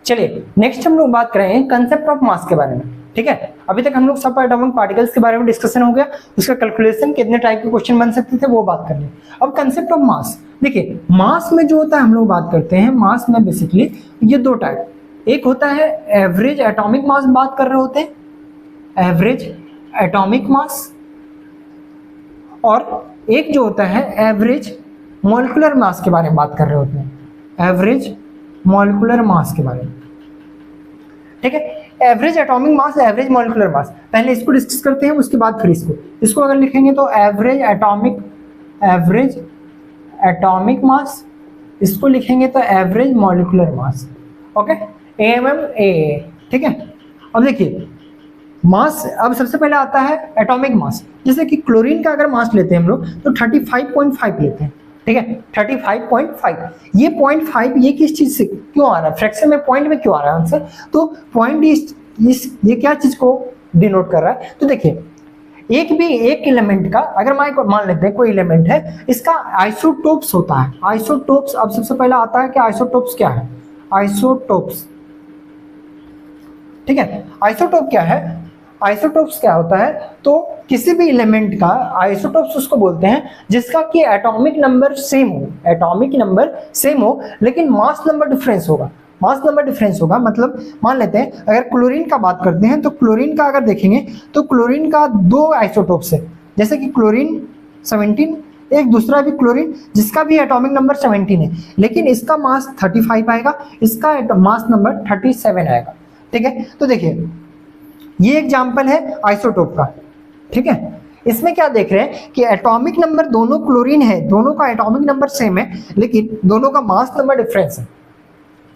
चलिए नेक्स्ट हम लोग बात करेंगे कंसेप्ट ऑफ मास के बारे में। ठीक है, अभी तक हम लोग सब एटॉमिक पार्टिकल्स के बारे में डिस्कशन हो गया, उसका कैलकुलेशन कितने टाइप के क्वेश्चन बन सकते थे वो बात कर लिए। अब कंसेप्ट ऑफ मास, देखिए मास में जो होता है हम लोग बात करते हैं, मास में बेसिकली ये दो टाइप, एक होता है एवरेज एटॉमिक मास बात कर रहे होते हैं, एवरेज एटॉमिक मास, और एक जो होता है एवरेज मॉलिक्यूलर मास के बारे में बात कर रहे होते हैं, एवरेज मॉलिक्यूलर मास के बारे में। ठीक है, average atomic mass, average molecular mass, पहले इसको डिस्कस करते हैं, उसके बाद फिर इसको अगर लिखेंगे तो एवरेज एटॉमिक मास, इसको लिखेंगे तो average molecular mass. Okay, AMMAA। ठीक है, अब देखिए मास, अब सबसे पहले आता है एटॉमिक मास। जैसे कि क्लोरीन का अगर मास लेते हैं हम लोग तो 35.5 लेते हैं। ठीक है, 35.5, ये 0.5 ये किस चीज से क्यों आ रहा है, फ्रैक्शन में पॉइंट में क्यों आ रहा है आंसर, तो पॉइंट ये क्या चीज को डिनोट कर रहा है, तो देखिए एक एलिमेंट का अगर मान लेते हैं कोई एलिमेंट है, इसका आइसोटोप्स होता है, आइसोटोप्स। अब सबसे पहले आता है कि आइसोटोप्स क्या है, आइसोटोप्स। ठीक है, आइसोटोप क्या है, आइसोटोप्स क्या होता है, तो किसी भी एलिमेंट का आइसोटोप्स उसको बोलते हैं जिसका कि एटॉमिक नंबर सेम हो, एटॉमिक नंबर सेम हो लेकिन मास नंबर डिफरेंस होगा, मास नंबर डिफरेंस होगा। मतलब मान लेते हैं अगर क्लोरीन का बात करते हैं तो क्लोरीन का अगर देखेंगे तो क्लोरीन का दो आइसोटोप्स है, जैसे कि क्लोरीन 17, एक दूसरा भी क्लोरीन जिसका भी एटॉमिक नंबर 17 है, लेकिन इसका मास 35 आएगा, इसका मास नंबर 37 आएगा। ठीक है, तो देखिए ये एग्जाम्पल है आइसोटोप का। ठीक है, इसमें क्या देख रहे हैं कि एटॉमिक नंबर दोनों क्लोरीन है, दोनों का एटॉमिक नंबर सेम है लेकिन दोनों का मास नंबर डिफरेंस है।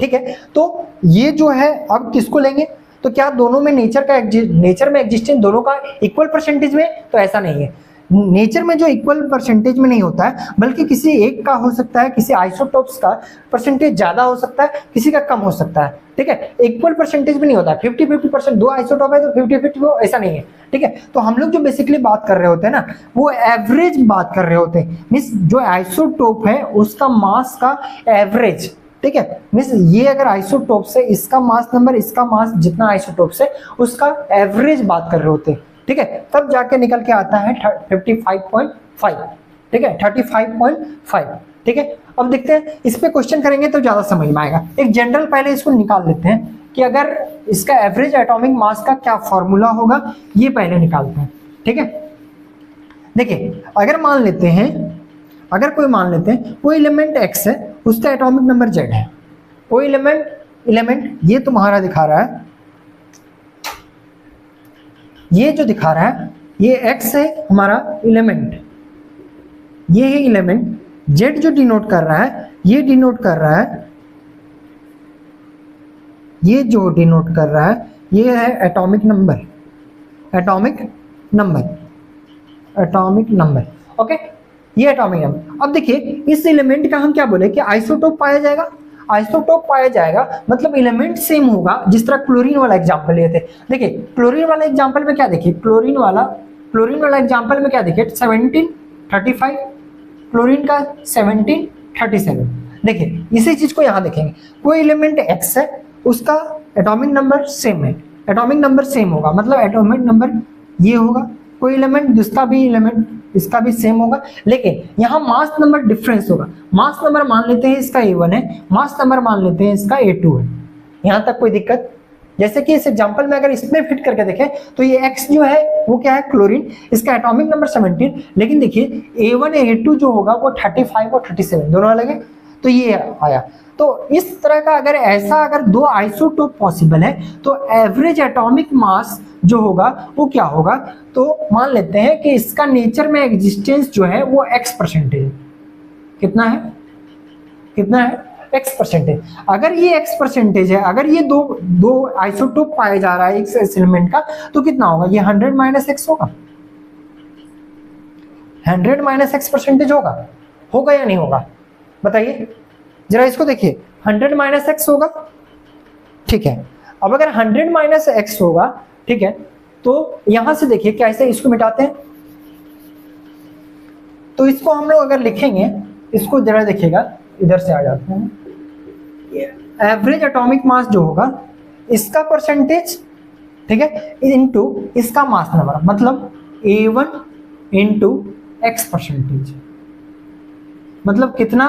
ठीक है, तो ये जो है अब किसको लेंगे, तो क्या दोनों में नेचर में एग्जिस्टेंस दोनों का इक्वल परसेंटेज में, तो ऐसा नहीं है। नेचर में जो इक्वल परसेंटेज में नहीं होता है बल्कि किसी एक का हो सकता है, किसी आइसोटोप्स का परसेंटेज ज्यादा हो सकता है, किसी का कम हो सकता है। ठीक है, इक्वल परसेंटेज में नहीं होता है, 50-50%, दो आइसोटोप है तो 50-50 ऐसा नहीं है। ठीक है, तो हम लोग जो बेसिकली बात कर रहे होते हैं ना वो एवरेज बात कर रहे होते हैं, मींस जो आइसोटोप है उसका मास का एवरेज। ठीक है, मींस ये अगर आइसोटोप से इसका मास नंबर, इसका मास जितना आइसोटोप से उसका एवरेज बात कर रहे होते हैं। ठीक है, तब जाके निकल के आता है 55.5। ठीक है, 35.5। ठीक है, अब देखते हैं इस पे क्वेश्चन करेंगे तो ज्यादा समझ में आएगा। एक जनरल पहले इसको निकाल लेते हैं कि अगर इसका एवरेज एटॉमिक मास का क्या फॉर्मूला होगा, ये पहले निकालते हैं। ठीक है, देखिए अगर मान लेते हैं, अगर कोई मान लेते हैं कोई एलिमेंट x है, उसका एटॉमिक नंबर z है, कोई एलिमेंट ये तुम्हारा दिखा रहा है, ये जो दिखा रहा है ये x है हमारा एलिमेंट, ये है एलिमेंट, z जो डिनोट कर रहा है, ये डिनोट कर रहा है, ये जो डिनोट कर रहा है ये है atomic number, atomic number, atomic number. Okay, ये एटॉमिक नंबर। अब देखिए इस एलिमेंट का हम क्या बोले कि आइसोटोप पाया जाएगा, आइसोटोप पाया जाएगा मतलब एलिमेंट सेम होगा। जिस तरह क्लोरीन वाला एग्जांपल लिए थे, देखिए क्लोरीन वाला एग्जांपल में क्या देखिए, क्लोरीन वाला एग्जांपल में क्या देखिए 1735, क्लोरीन का 1737। देखिए इसी चीज को यहाँ देखेंगे, कोई एलिमेंट x है उसका एटॉमिक नंबर सेम है, एटॉमिक नंबर सेम होगा मतलब एटॉमिक नंबर ये होगा, कोई एलिमेंट जिसका भी एलिमेंट इसका भी सेम होगा, लेकिन यहाँ मास नंबर डिफरेंस होगा। मास नंबर मान लेते हैं इसका A1 है, मास नंबर मान लेते हैं इसका A2 है। यहाँ तक कोई दिक्कत? जैसे कि इस एग्जांपल में अगर इसमें फिट करके देखें तो ये X जो है वो क्या है क्लोरीन, इसका एटॉमिक नंबर 17, लेकिन देखिए A1 A2 जो होगा वो 35 और 37 दोनों अलग है, तो ये आया। तो इस तरह का अगर दो आइसोटोप पॉसिबल है तो एवरेज एटॉमिक मास जो होगा वो क्या होगा, तो मान लेते हैं कि इसका नेचर में एग्जिस्टेंस जो है वो x%, कितना है x%। अगर ये x% है, अगर ये दो आइसोटोप पाया जा रहा है इस एलिमेंट का, तो कितना होगा, ये 100 - x होगा, 100 - x% होगा या नहीं होगा बताइए जरा, इसको देखिए 100 - x होगा। ठीक है, अब अगर 100 - x होगा, ठीक है, तो यहां से देखिए कैसे इसको मिटाते हैं, तो इसको हम लोग अगर लिखेंगे, इसको जरा देखिएगा, इधर से आ जाते हैं, एवरेज एटॉमिक मास जो होगा इसका परसेंटेज, ठीक है, इनटू इसका मास नंबर, मतलब A1 इंटू एक्स परसेंटेज, मतलब कितना,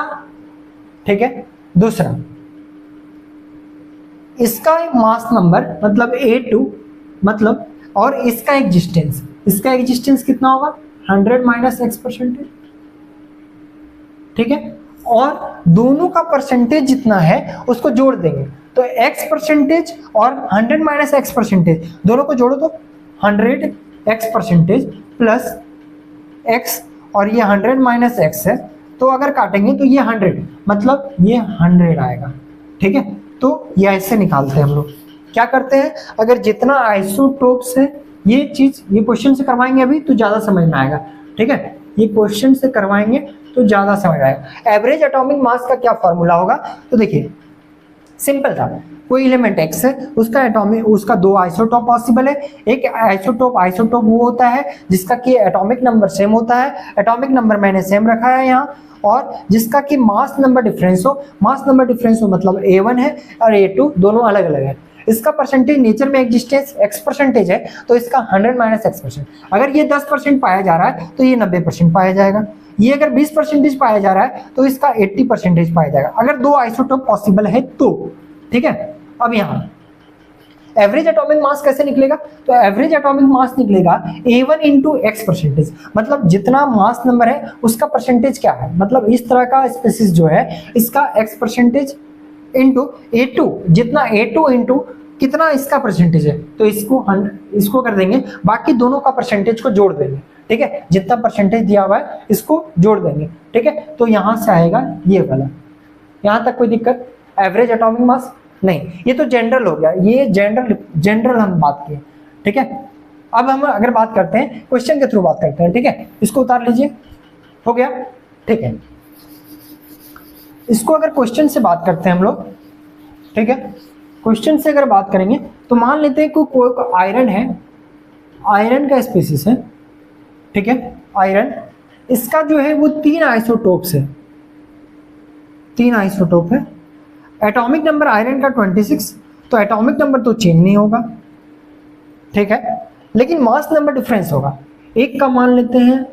ठीक है। दूसरा इसका मास नंबर मतलब A2, मतलब और इसका एग्जिस्टेंस कितना होगा 100 माइनस एक्स परसेंटेज, ठीक है। और दोनों का परसेंटेज जितना है उसको जोड़ देंगे, तो एक्स परसेंटेज और 100 माइनस एक्स परसेंटेज दोनों को जोड़ो तो 100 एक्स परसेंटेज प्लस एक्स, और ये 100 माइनस एक्स है, तो अगर काटेंगे तो ये 100, मतलब ये 100 आएगा, ठीक है। तो ये ऐसे निकालते हैं हम लोग। क्या करते हैं, अगर जितना आइसोटोप्स है, ये चीज ये क्वेश्चन से करवाएंगे अभी तो ज्यादा समझ में आएगा, ठीक है। ये क्वेश्चन से करवाएंगे तो ज्यादा समझ आएगा। एवरेज एटॉमिक मास का क्या फॉर्मूला होगा, तो देखिए सिंपल था, कोई एलिमेंट एक्स है, उसका दो आइसोटोप पॉसिबल है। एक आइसोटोप वो होता है जिसका कि एटॉमिक नंबर सेम होता है, एटॉमिक नंबर मैंने सेम रखा है यहाँ, और जिसका कि मास नंबर डिफरेंस हो मतलब A1 है और A2 दोनों अलग अलग है। इसका परसेंटेज नेचर में एग्जिस्टेंस एक्स परसेंटेज है, तो इसका 100 माइनस एक्स परसेंट। अगर ये 10% पाया जा रहा है तो ये 90% पाया जाएगा। ये अगर 20% पाया जा रहा है तो इसका 80% पाया जाएगा, अगर दो आइसोटोप पॉसिबल है तो, ठीक है। अब यहाँ एवरेज एटॉमिक मास कैसे निकलेगा, तो एवरेज एटॉमिक मास निकलेगा A1 इंटू एक्स परसेंटेज, मतलब जितना मास नंबर है उसका परसेंटेज क्या है, मतलब इस तरह का स्पेसिस जो है इसका एक्स परसेंटेज इंटू A2, जितना A2 इंटू कितना इसका परसेंटेज है, तो इसको कर देंगे, बाकी दोनों का परसेंटेज को जोड़ देंगे, ठीक है। जितना परसेंटेज दिया हुआ है इसको जोड़ देंगे, ठीक है। तो यहां से आएगा ये वाला। यहां तक कोई दिक्कत, एवरेज एटॉमिक मास नहीं, ये तो जनरल हो गया, ये जनरल हम बात किए, ठीक है। अब हम अगर बात करते हैं क्वेश्चन के थ्रू बात करते हैं, ठीक है। इसको उतार लीजिए, हो गया, ठीक है। इसको अगर क्वेश्चन से बात करते हैं हम लोग, ठीक है, क्वेश्चन से अगर बात करेंगे तो मान लेते हैं कोई आयरन है, आयरन का स्पीसीज है, ठीक है, आयरन, इसका जो है वो 3 आइसोटोप्स है, 3 आइसोटोप है। एटॉमिक नंबर आयरन का 26, तो एटॉमिक नंबर तो चेंज नहीं होगा, ठीक है, लेकिन मास नंबर डिफरेंस होगा। एक का मान लेते हैं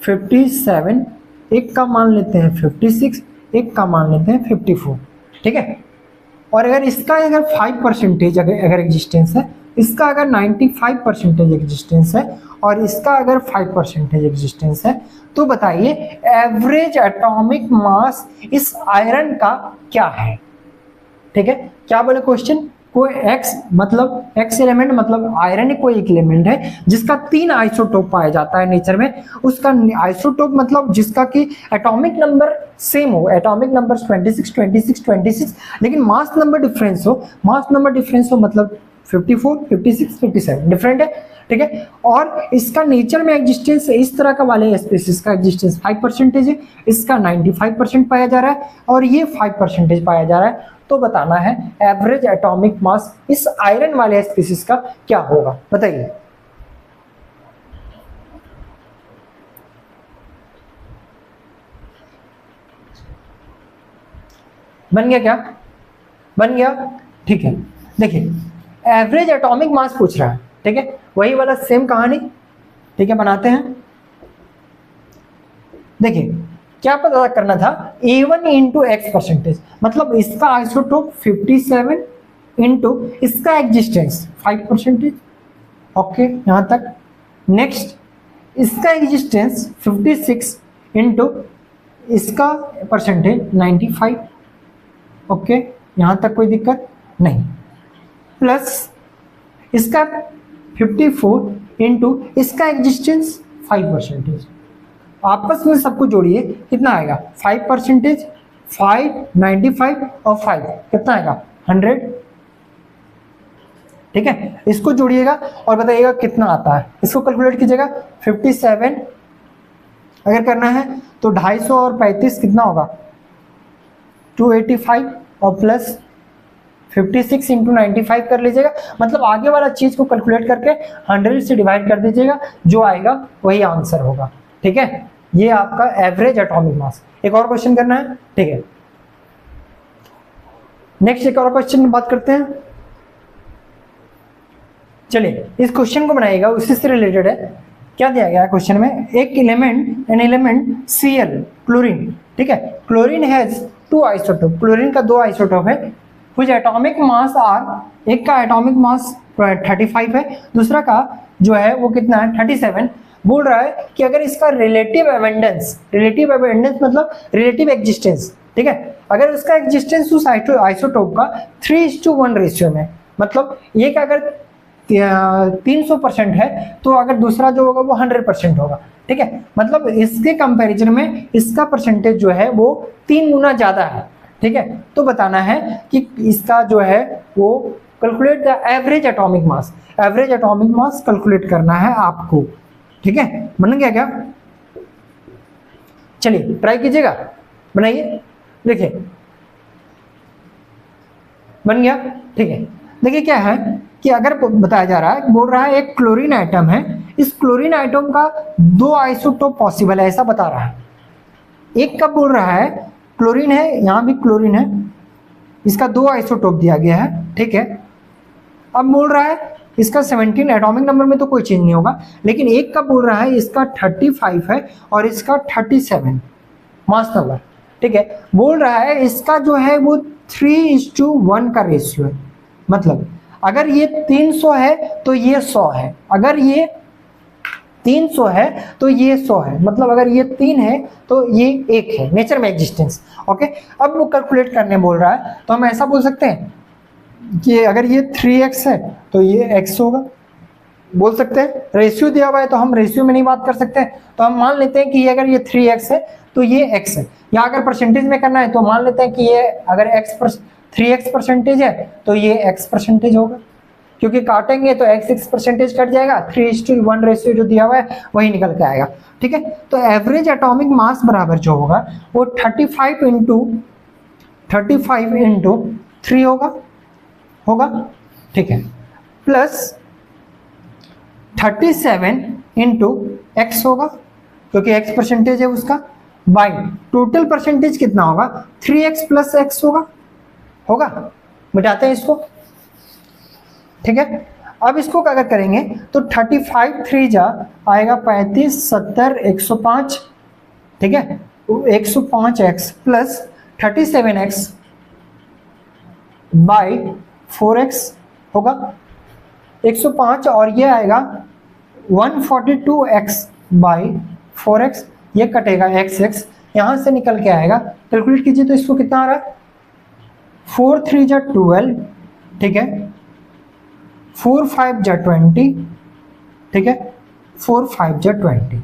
57, एक का मान लेते हैं 56, एक का मान लेते हैं 54, ठीक है। और अगर इसका अगर 5% अगर एग्जिस्टेंस है, इसका अगर 95% एग्जिस्टेंस है, और इसका अगर 5% एग्जिस्टेंस है, तो बताइए एवरेज एटॉमिक मास इस आयरन का क्या है, ठीक है। क्या बोले क्वेश्चन, कोई एक्स एलिमेंट मतलब आयरन कोई एक एलिमेंट है जिसका 3 आइसोटोप पाया जाता है नेचर में, उसका आइसोटोप मतलब जिसका कि एटॉमिक नंबर सेम हो, एटॉमिक नंबर 26, लेकिन मास नंबर डिफरेंस हो मतलब 54, 56, 57 डिफरेंट है, ठीक है। और इसका नेचर में एग्जिस्टेंस इस तरह का वाले स्पीसीज का एग्जिस्टेंस 5% है, इसका 95% पाया जा रहा है और ये 5% पाया जा रहा है। तो बताना है एवरेज एटॉमिक मास इस आयरन वाले स्पीसीज का क्या होगा, बताइए। बन गया क्या, बन गया, ठीक है। देखिए एवरेज एटॉमिक मास पूछ रहा है, ठीक है, वही वाला सेम कहानी, ठीक है, बनाते हैं। देखिए क्या पता करना था, A1 इंटू एक्स परसेंटेज, मतलब इसका आइसोटोप 57 इंटू इसका एग्जिस्टेंस 5%, ओके यहां तक। नेक्स्ट इसका एग्जिस्टेंस 56 इंटू इसका परसेंटेज 95, ओके यहां तक कोई दिक्कत नहीं, प्लस इसका 54 इंटू इसका एग्जिस्टेंस 5%, आपस में सबको जोड़िए कितना आएगा 5%, 5, 95 और 5 कितना आएगा 100, ठीक है। इसको जोड़िएगा और बताइएगा कितना आता है, इसको कैलकुलेट कीजिएगा। 57 अगर करना है तो 250 और 35 कितना होगा 285, और प्लस 56 इंटू 95 कर लीजिएगा, मतलब आगे वाला चीज को कैलकुलेट करके 100 से डिवाइड कर दीजिएगा, जो आएगा वही आंसर होगा, ठीक है। ये आपका एवरेज एटॉमिक मास। एक और क्वेश्चन करना है, ठीक है। नेक्स्ट एक और क्वेश्चन में बात करते हैं। चलिए इस क्वेश्चन को बनाइएगा, उसी से रिलेटेड है। क्या दिया गया है क्वेश्चन में, एक एन एलिमेंट Cl क्लोरीन, ठीक है, क्लोरीन हैज 2 आइसोटोप, क्लोरीन का 2 आइसोटोप है, कुछ एटॉमिक मास आर, एक का एटॉमिक मास 35 है, दूसरा का जो है वो कितना है 37। बोल रहा है कि अगर इसका रिलेटिव एबंडेंस मतलब रिलेटिव एग्जिस्टेंस, ठीक है, अगर उसका एग्जिस्टेंस उस आइसोटोप का 3:1 रेशियो में, मतलब एक अगर 300% है तो अगर दूसरा जो होगा वो 100% होगा, ठीक है, मतलब इसके कंपैरिजन में इसका परसेंटेज जो है वो 3 गुना ज्यादा है, ठीक है। तो बताना है कि इसका जो है वो calculate the average atomic mass, average atomic mass calculate करना है आपको, ठीक है। बन गया क्या? चलिए ट्राई कीजिएगा, बनाइए, देखिए बन गया, ठीक है। देखिए क्या है कि अगर बताया जा रहा है, बोल रहा है एक क्लोरीन आइटम है, इस क्लोरीन आइटम का 2 आइसोटोप पॉसिबल है, ऐसा बता रहा है। एक का बोल रहा है क्लोरीन है, यहां भी क्लोरीन है, इसका 2 आइसोटोप दिया गया है, ठीक है। अब बोल रहा है इसका 17 एटॉमिक नंबर में तो कोई चेंज नहीं होगा, लेकिन एक का बोल रहा है इसका 35 है और इसका 37 मास नंबर, ठीक है। बोल रहा है इसका जो है वो 3:1 का रेशियो है, मतलब अगर ये 300 है तो ये 100 है, अगर ये 300 है तो ये 100 है, मतलब अगर ये 3 है तो ये 1 है, नेचर में एग्जिस्टेंस, ओके। अब वो कैलकुलेट करने बोल रहा है, तो हम ऐसा बोल सकते हैं कि अगर ये 3x है तो ये x होगा, बोल सकते हैं। रेशियो दिया हुआ है तो हम रेशियो में नहीं बात कर सकते, तो हम मान लेते हैं कि अगर ये 3x है तो ये x है, या अगर परसेंटेज में करना है तो मान लेते हैं कि ये अगर 3x परसेंटेज है तो ये x परसेंटेज होगा, क्योंकि काटेंगे तो x परसेंटेज कट जाएगा, 3:1 रेशियो जो दिया हुआ है वही निकल के आएगा, ठीक है। तो एवरेज एटॉमिक मास बराबर जो होगा वो 35 इंटू 3 होगा, ठीक है, प्लस 37 इंटू x होगा, क्योंकि x परसेंटेज है उसका, बाई टोटल परसेंटेज कितना होगा 3x प्लस x होगा। मिटाते हैं इसको, ठीक है। अब इसको अगर करेंगे तो 35 3 जा आएगा 35 70 105, ठीक है, 105x plus 37x by 4x होगा 105, और ये आएगा 142x बाई 4x, ये कटेगा x यहां से निकल के आएगा। कैलकुलेट कीजिए तो इसको कितना आ रहा है, 4 3 जा 12, ठीक है, 4 5 जा 20, ठीक है, 4 5 जा 20,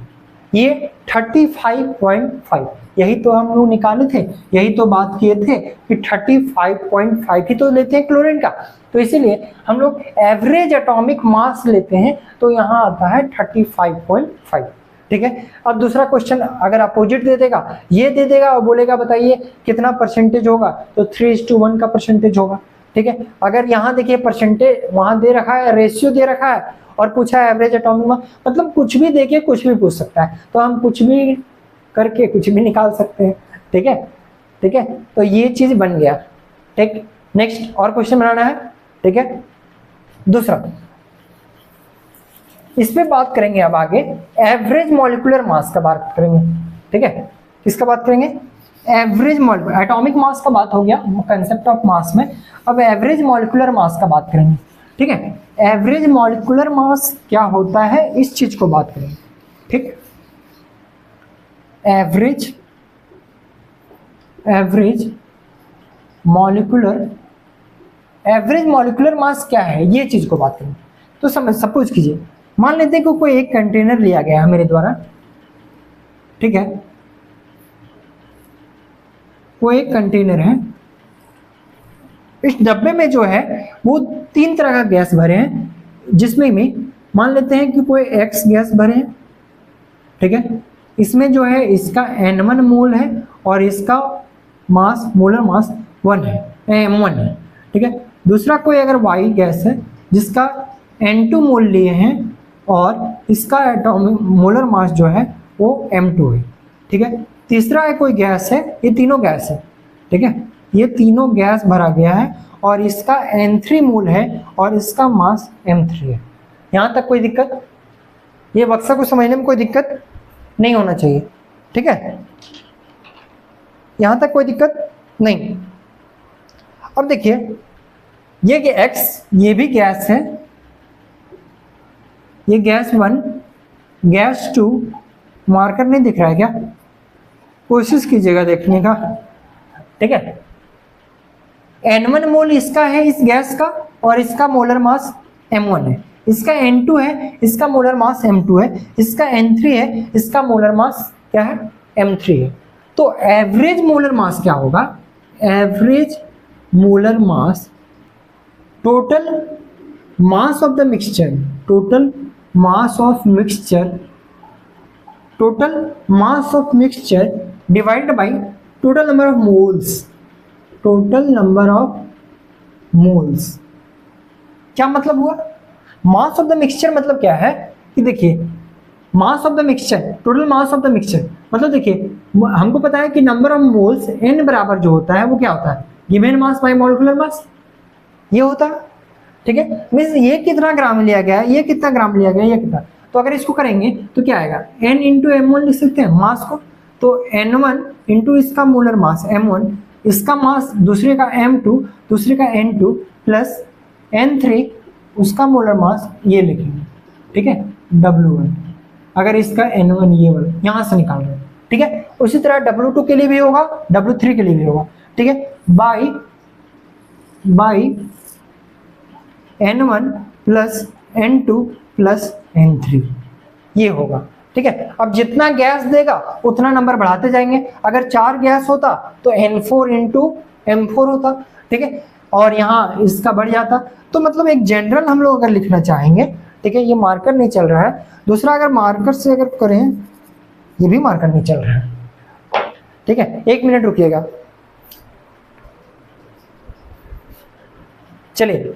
ये 35.5, यही तो हम लोग निकाले थे, यही तो बात किए थे कि 35.5 ही तो लेते हैं क्लोरीन का, तो इसीलिए हम लोग एवरेज एटॉमिक मास लेते हैं, तो यहाँ आता है 35.5, ठीक है। अब दूसरा क्वेश्चन अगर अपोजिट दे देगा, ये दे देगा और बोलेगा बताइए कितना परसेंटेज होगा, तो 3:1 का परसेंटेज होगा, ठीक है। अगर यहाँ देखिए परसेंटेज वहां दे रखा है, रेशियो दे रखा है, और पूछा है एवरेज एटॉमिक मास, मतलब कुछ भी देके कुछ भी पूछ सकता है, तो हम कुछ भी करके कुछ भी निकाल सकते हैं, ठीक है, ठीक है। तो ये चीज बन गया, ठीक। नेक्स्ट और क्वेश्चन बनाना है, ठीक है। दूसरा इस पे बात करेंगे अब आगे, एवरेज मॉलिक्यूलर मास का बात करेंगे, ठीक है। किसका बात करेंगे, एवरेज मॉलिक्यूलर, एटॉमिक मास का बात हो गया कंसेप्ट ऑफ मास में, अब एवरेज मॉलिक्यूलर मास का बात करेंगे, ठीक है। एवरेज मॉलिक्यूलर मास क्या होता है इस चीज को बात करेंगे, ठीक। एवरेज मॉलिक्यूलर मास क्या है ये चीज को बात करेंगे। तो सपोज कीजिए, मान लेते हैं कि कोई एक कंटेनर लिया गया है मेरे द्वारा, ठीक है, कोई एक कंटेनर है, इस डब्बे में जो है वो 3 तरह का गैस भरे हैं, जिसमें में मान लेते हैं कि कोई x गैस भरे हैं, ठीक है, इसमें जो है इसका N1 मोल है और इसका मास, मोलर मास 1 है, M1 है, ठीक है। दूसरा कोई अगर Y गैस है जिसका N2 मोल लिए हैं और इसका एटॉमिक मोलर मास जो है वो M2 है, ठीक है। तीसरा है कोई गैस है, ये तीनों गैस है, ठीक है, ये तीनों गैस भरा गया है और इसका N3 मोल है और इसका मास M3 है। यहाँ तक कोई दिक्कत? ये बक्सा को समझने में कोई दिक्कत नहीं होना चाहिए, ठीक है? यहाँ तक कोई दिक्कत नहीं। अब देखिए ये कि X ये भी गैस है, ये गैस 1 गैस 2, मार्कर नहीं दिख रहा है क्या? कोशिश कीजिएगा देखने का, ठीक है? N1 मोल इसका है इस गैस का और इसका मोलर मास M1 है, इसका N2 है, इसका मोलर मास M2 है, इसका N3 है, इसका मोलर मास क्या है? M3 है। तो एवरेज मोलर मास क्या होगा? Average molar mass, total mass of the mixture, total mass of mixture, total mass of mixture divided by total number of moles, total number of moles. क्या मतलब हुआ? मास of the mixture मतलब क्या है कि देखिए मास of the mixture, total mass of the mixture मतलब देखिए हमको पता है कि नंबर ऑफ मोल्स n बराबर जो होता है वो क्या होता है? Given mass by molecular mass, ये होता है, ठीक है? मींस ये कितना ग्राम लिया गया है, ये कितना ग्राम लिया गया है, ये कितना। तो अगर इसको करेंगे तो क्या आएगा? n इंटू M1 लिख सकते हैं मास को, तो N1 इंटू इसका मोलर मास M1, इसका मास दूसरे का M2, दूसरे का N2 प्लस N3 उसका मोलर मास ये लिखेंगे, ठीक है? W1। अगर इसका N1 ये वाला यहाँ से निकाल रहे हैं, ठीक है? उसी तरह W2 के लिए भी होगा, W3 के लिए भी होगा, ठीक है? By N1 plus N2 plus N3 ये होगा, ठीक है? अब जितना गैस देगा उतना नंबर बढ़ाते जाएंगे। अगर 4 गैस होता तो N4 इंटू M4 होता, ठीक है? और यहाँ इसका बढ़ जाता। तो मतलब एक जनरल हम लोग अगर लिखना चाहेंगे, ठीक है? ये मार्कर नहीं चल रहा है। दूसरा अगर मार्कर से अगर करें, ये भी मार्कर नहीं चल रहा है, ठीक है? 1 मिनट रुकिएगा। चलिए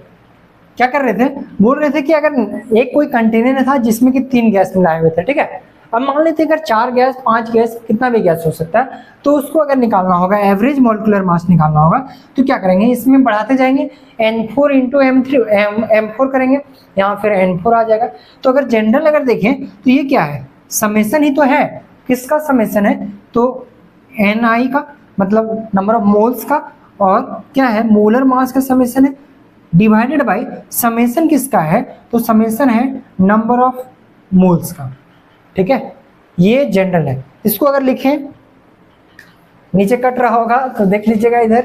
क्या कर रहे थे? बोल रहे थे कि अगर एक कोई कंटेनर था जिसमें कि 3 गैस मिलाए हुए थे, ठीक है? अब मान लेते अगर 4 गैस 5 गैस कितना भी गैस हो सकता है, तो उसको अगर निकालना होगा, एवरेज मॉलिक्यूलर मास निकालना होगा, तो क्या करेंगे? इसमें बढ़ाते जाएंगे, N4 इंटू M4 करेंगे, यहाँ फिर N4 आ जाएगा। तो अगर जनरल अगर देखें तो ये क्या है? समेसन ही तो है। किसका समेसन है? तो Ni का मतलब नंबर ऑफ मोल्स का, और क्या है? मोलर मास का समेसन है, डिवाइडेड बाय समेसन किसका है? तो समेसन है नंबर ऑफ मोल्स का, ठीक है? ये जनरल है। इसको अगर लिखें, नीचे कट रहा होगा तो देख लीजिएगा इधर,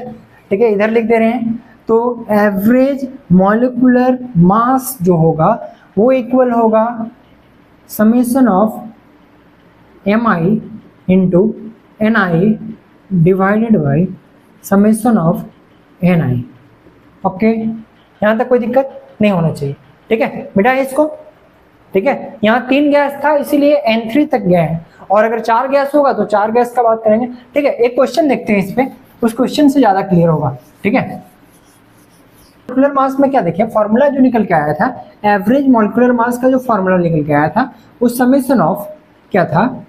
ठीक है? इधर लिख दे रहे हैं। तो एवरेज मॉलिक्यूलर मास जो होगा वो इक्वल होगा summation of Mi into Ni divided by summation of Ni। Okay, यहाँ तक कोई दिक्कत नहीं होना चाहिए, ठीक है? बेटा इसको, ठीक है? यहाँ 3 गैस था इसीलिए N3 तक गया है, और अगर 4 गैस होगा तो 4 गैस का बात करेंगे, ठीक है? एक क्वेश्चन देखते हैं इस पे, उस क्वेश्चन से ज्यादा क्लियर होगा, ठीक है? मॉलिक्यूलर मास में क्या देखिए, फॉर्मूला जो निकल के आया था, एवरेज मॉलिक्यूलर मास का जो फॉर्मूला निकल के आया था, उस समेसन ऑफ क्या था?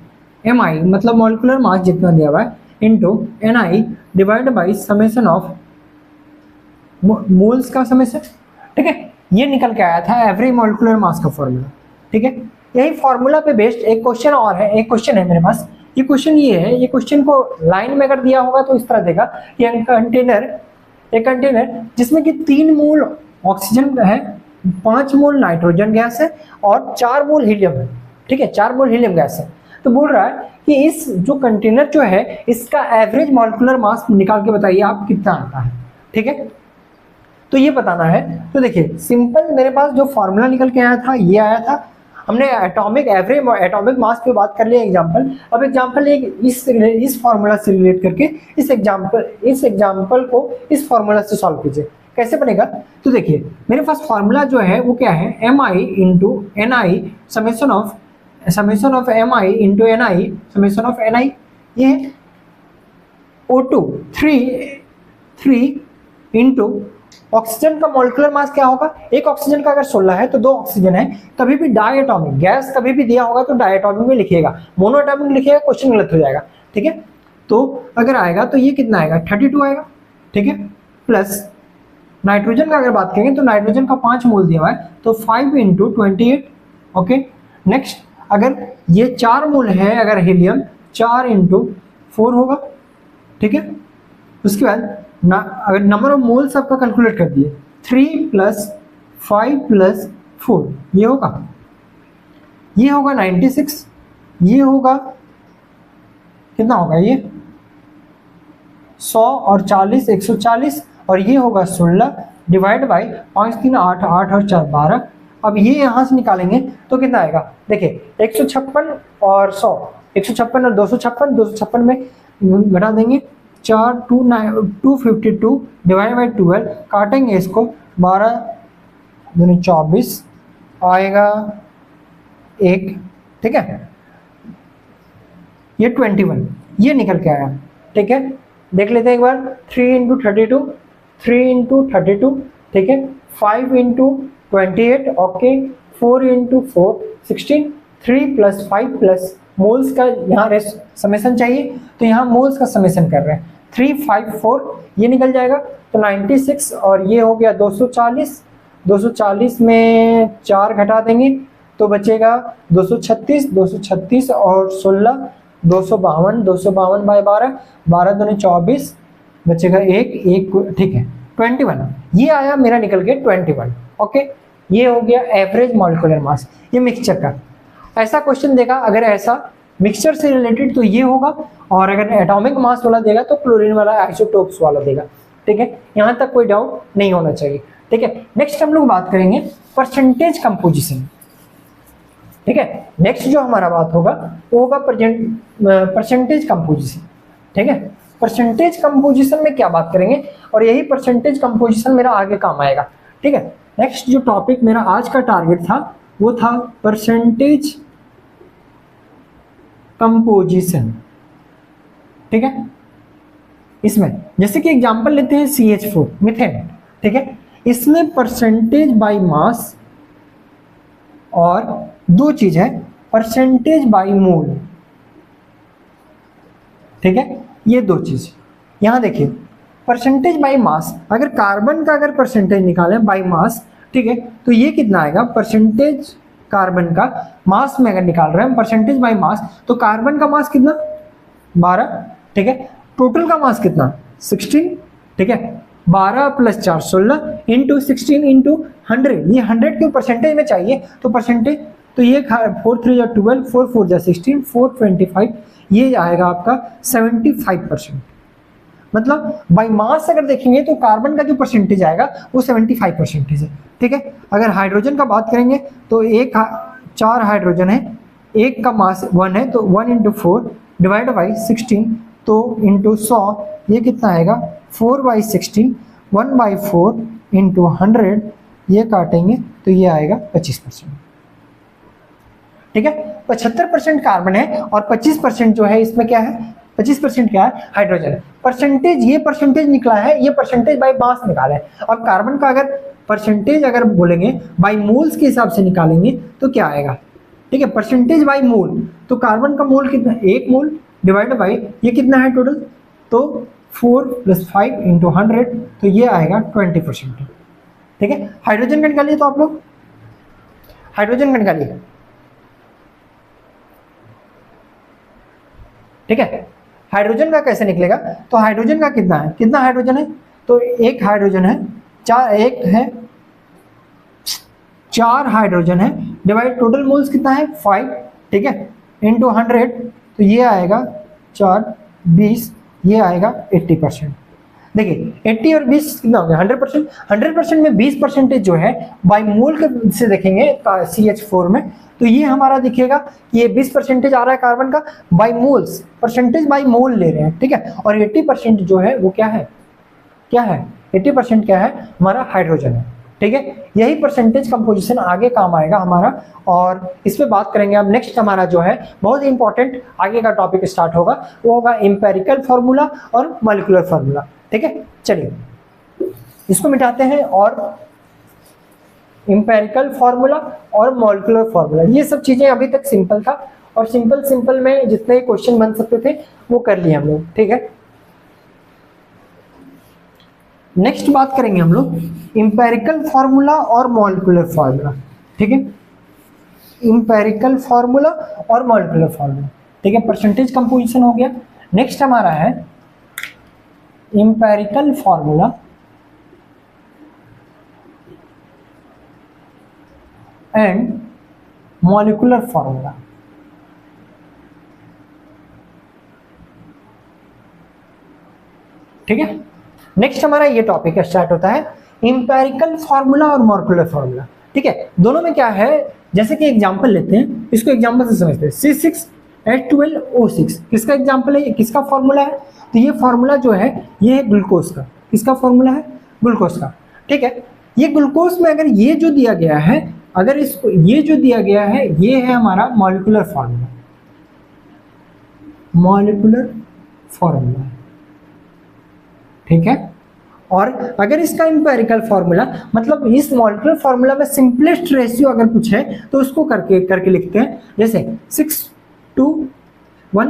Mi मतलब मॉलिक्यूलर मास जितना दिया हुआ है into Ni divide by summation of moles का समेसन, ठीक है? ये निकल के आया था एवरेज मॉलिक्यूलर मास का फॉर्मूला, ठीक है? यही फॉर्मूला पे बेस्ड एक क्वेश्चन और है, एक क्वेश्चन है मेरे पास। ये क्वेश्चन ये है, ये क्वेश्चन को लाइन में अगर दिया होगा तो इस तरह देगा कि एक कंटेनर जिसमें कि 3 मोल ऑक्सीजन है, 5 मोल नाइट्रोजन गैस है और 4 मोल हीलियम है, ठीक है? 4 मोल हीलियम गैस है। तो बोल रहा है कि इस जो कंटेनर जो है इसका एवरेज मॉलिक्यूलर मास निकाल के बताइए आप कितना आता है, ठीक है? तो ये बताना है। तो देखिए सिंपल मेरे पास जो फॉर्मूला निकल के आया था ये आया था। हमने एटॉमिक एवरेज एटॉमिक मास पे बात कर लिया एग्जांपल। अब एग्जांपल एक इस फॉर्मूला से रिलेट करके इस एग्जांपल को इस फॉर्मूला से सॉल्व कीजिए। कैसे बनेगा? तो देखिए मेरे पास फॉर्मूला जो है वो क्या है? Mi into Ni summation of Mi into Ni summation of Ni, ये है O2 3 इंटू ऑक्सीजन का मॉलिक्यूलर मास क्या होगा? एक ऑक्सीजन का अगर 16 है तो 2 ऑक्सीजन है। कभी भी डायटोमिक गैस कभी भी दिया होगा तो डायटोमिक में लिखिएगा, मोनोएटॉमिक लिखिएगा क्वेश्चन गलत हो जाएगा, ठीक है? तो अगर आएगा तो ये कितना आएगा? 32 आएगा, ठीक है, प्लस नाइट्रोजन का अगर बात करेंगे तो नाइट्रोजन का 5 मोल दिया हुआ है, तो 5 इंटू 28। ओके, नेक्स्ट अगर ये 4 मोल है, अगर हीलियम 4 इंटू 4 होगा, ठीक है। उसके बाद अगर नंबर ऑफ मोल्स आपका कैलकुलेट कर दिए, 3 प्लस 5 प्लस 4 ये होगा 96, ये होगा कितना होगा, ये 100 और 40 140, और ये होगा 16 डिवाइड बाई 5 3 8 8 और 4 12। अब ये यहाँ से निकालेंगे तो कितना आएगा, देखिए 156 और 100, 156 और 256, 256 में घटा देंगे 4 252 डिवाइड बाई 12, काटेंगे इसको 12 दूनी 24 आएगा 1, ठीक है। ये 21 ये निकल के आया, ठीक है। देख लेते हैं एक बार, 3 इंटू 32, 3 इंटू 32, ठीक है, 5 into 28, okay, 4 into 4 16, 3 plus 5 plus moles का यहाँ समेशन चाहिए, तो यहाँ मोल्स का समेशन कर रहे हैं, 354 ये निकल जाएगा, तो 96, और ये हो गया 240, 240 में 4 घटा देंगे तो बचेगा 236, 236 और 16 252, 252 बाई 12, 12 दूनी 24, बचेगा 1, ठीक है 21, ये आया मेरा निकल के 21। ओके, ये हो गया एवरेज मॉलिक्यूलर मास, ये मिक्सचर का। ऐसा क्वेश्चन देगा अगर ऐसा मिक्सचर से रिलेटेड तो ये होगा, और अगर एटॉमिक मास वाला देगा तो क्लोरीन वाला, आइसोटोप्स वाला देगा, ठीक है। यहाँ तक कोई डाउट नहीं होना चाहिए, ठीक है। नेक्स्ट हम लोग बात करेंगे परसेंटेज कंपोजिशन, ठीक है। नेक्स्ट जो हमारा बात होगा वो होगा परसेंटेज कंपोजिशन, ठीक है। परसेंटेज कंपोजिशन में क्या बात करेंगे, और यही परसेंटेज कंपोजिशन मेरा आगे काम आएगा, ठीक है। नेक्स्ट जो टॉपिक मेरा आज का टारगेट था वो था परसेंटेज कंपोजिशन, ठीक है। इसमें जैसे कि एग्जांपल लेते हैं CH4 मीथेन, ठीक है। इसमें परसेंटेज बाय मास और दो चीज है, परसेंटेज बाय मोल, ठीक है, ये दो चीज। यहां देखिए परसेंटेज बाय मास, अगर कार्बन का अगर परसेंटेज निकालें बाय मास, ठीक है, तो ये कितना आएगा, परसेंटेज कार्बन का मास में अगर निकाल रहे हैं परसेंटेज बाय मास, तो कार्बन का मास कितना 12, ठीक है, टोटल का मास कितना 16, ठीक है, 12 प्लस 4 16 इंटू 16 इंटू 100, ये 100 के परसेंटेज में चाहिए, तो परसेंटेज तो ये 4 3 12, 4 4 16, 425, ये आएगा आपका 75%। मतलब बाई मास अगर देखेंगे तो कार्बन का जो परसेंटेज आएगा वो 75% है, ठीक है। अगर हाइड्रोजन का बात करेंगे तो 4 हाइड्रोजन है, एक का मास 1 है, तो 1 इंटू 4 डिवाइड बाई 16, तो इंटू 100 ये कितना आएगा 4 बाई 16, 1 बाई 4 इंटू 100, ये काटेंगे तो ये आएगा 25%, ठीक है। 75% कार्बन है और 25% जो है इसमें क्या है, 25% क्या है, हाइड्रोजन है। परसेंटेज, ये परसेंटेज निकला है, ये परसेंटेज बाय मास निकाला है। और कार्बन का अगर परसेंटेज अगर बोलेंगे बाय मोल्स के हिसाब से निकालेंगे तो क्या आएगा, ठीक है, परसेंटेज बाय मोल, तो कार्बन का मोल कितना, 1 मोल डिवाइड बाई ये कितना है टोटल, तो 4 प्लस 5 इंटू 100, तो ये आएगा 20%, ठीक है। हाइड्रोजन का निकालिए, तो आप लोग हाइड्रोजन का निकालिए, ठीक है। हाइड्रोजन का कैसे निकलेगा, तो हाइड्रोजन का कितना है, कितना हाइड्रोजन है, तो एक हाइड्रोजन है, 4 हाइड्रोजन है, डिवाइड टोटल मोल्स कितना है 5, ठीक है, इंटू 100, तो ये आएगा 4 20, ये आएगा 80%। देखिए 80 और 20 कितना हो गया 100%, 100% में 20% जो है बाई मोल के से देखेंगे CH4 में, तो ये हमारा दिखेगा कि ये 20% आ रहा है कार्बन का, बाई मोल्स, परसेंटेज बाई मोल ले रहे हैं, ठीक है। और 80% जो है वो क्या है, 80% क्या है हमारा हाइड्रोजन है, ठीक है। यही परसेंटेज कंपोजिशन आगे काम आएगा हमारा, और इस पे बात करेंगे। अब नेक्स्ट हमारा जो है बहुत ही इंपॉर्टेंट आगे का टॉपिक स्टार्ट होगा, वो होगा एम्पेरिकल फार्मूला और मॉलिक्यूलर फार्मूला, ठीक है। चलिए इसको मिटाते हैं, और एम्पेरिकल फार्मूला और मॉलिक्यूलर फार्मूला, ये सब चीजें अभी तक सिंपल था, और सिंपल में जितने क्वेश्चन बन सकते थे वो कर लिए हम लोग, ठीक है। नेक्स्ट बात करेंगे हम लोग इंपेरिकल फॉर्मूला और मॉलिक्यूलर फॉर्मूला, ठीक है, इंपेरिकल फॉर्मूला और मॉलिक्यूलर फॉर्मूला, ठीक है, परसेंटेज कंपोजिशन हो गया। नेक्स्ट हमारा है empirical formula and molecular formula, ठीक है। नेक्स्ट हमारा ये टॉपिक स्टार्ट होता है इंपेरिकल फॉर्मूला और मॉलिक्यूलर फॉर्मूला, ठीक है। दोनों में क्या है, जैसे कि एग्जांपल लेते हैं, इसको एग्जांपल से समझते हैं। C6H12O6 किसका एग्जांपल है, किसका फॉर्मूला है, तो ये फॉर्मूला जो है ये है ग्लूकोज का। किसका फॉर्मूला है, ग्लूकोज का, ठीक है। ये ग्लूकोज में अगर ये जो दिया गया है, अगर इसको ये जो दिया गया है ये है हमारा मॉलिक्यूलर फॉर्मूला, मॉलिक्यूलर फॉर्मूला, ठीक है। और अगर इसका इंपेरिकल फॉर्मूला, मतलब इस मॉलिक्यूलर फॉर्मूला में सिंपलेस्ट रेशियो अगर कुछ है तो उसको करके लिखते हैं। जैसे 6 2 1,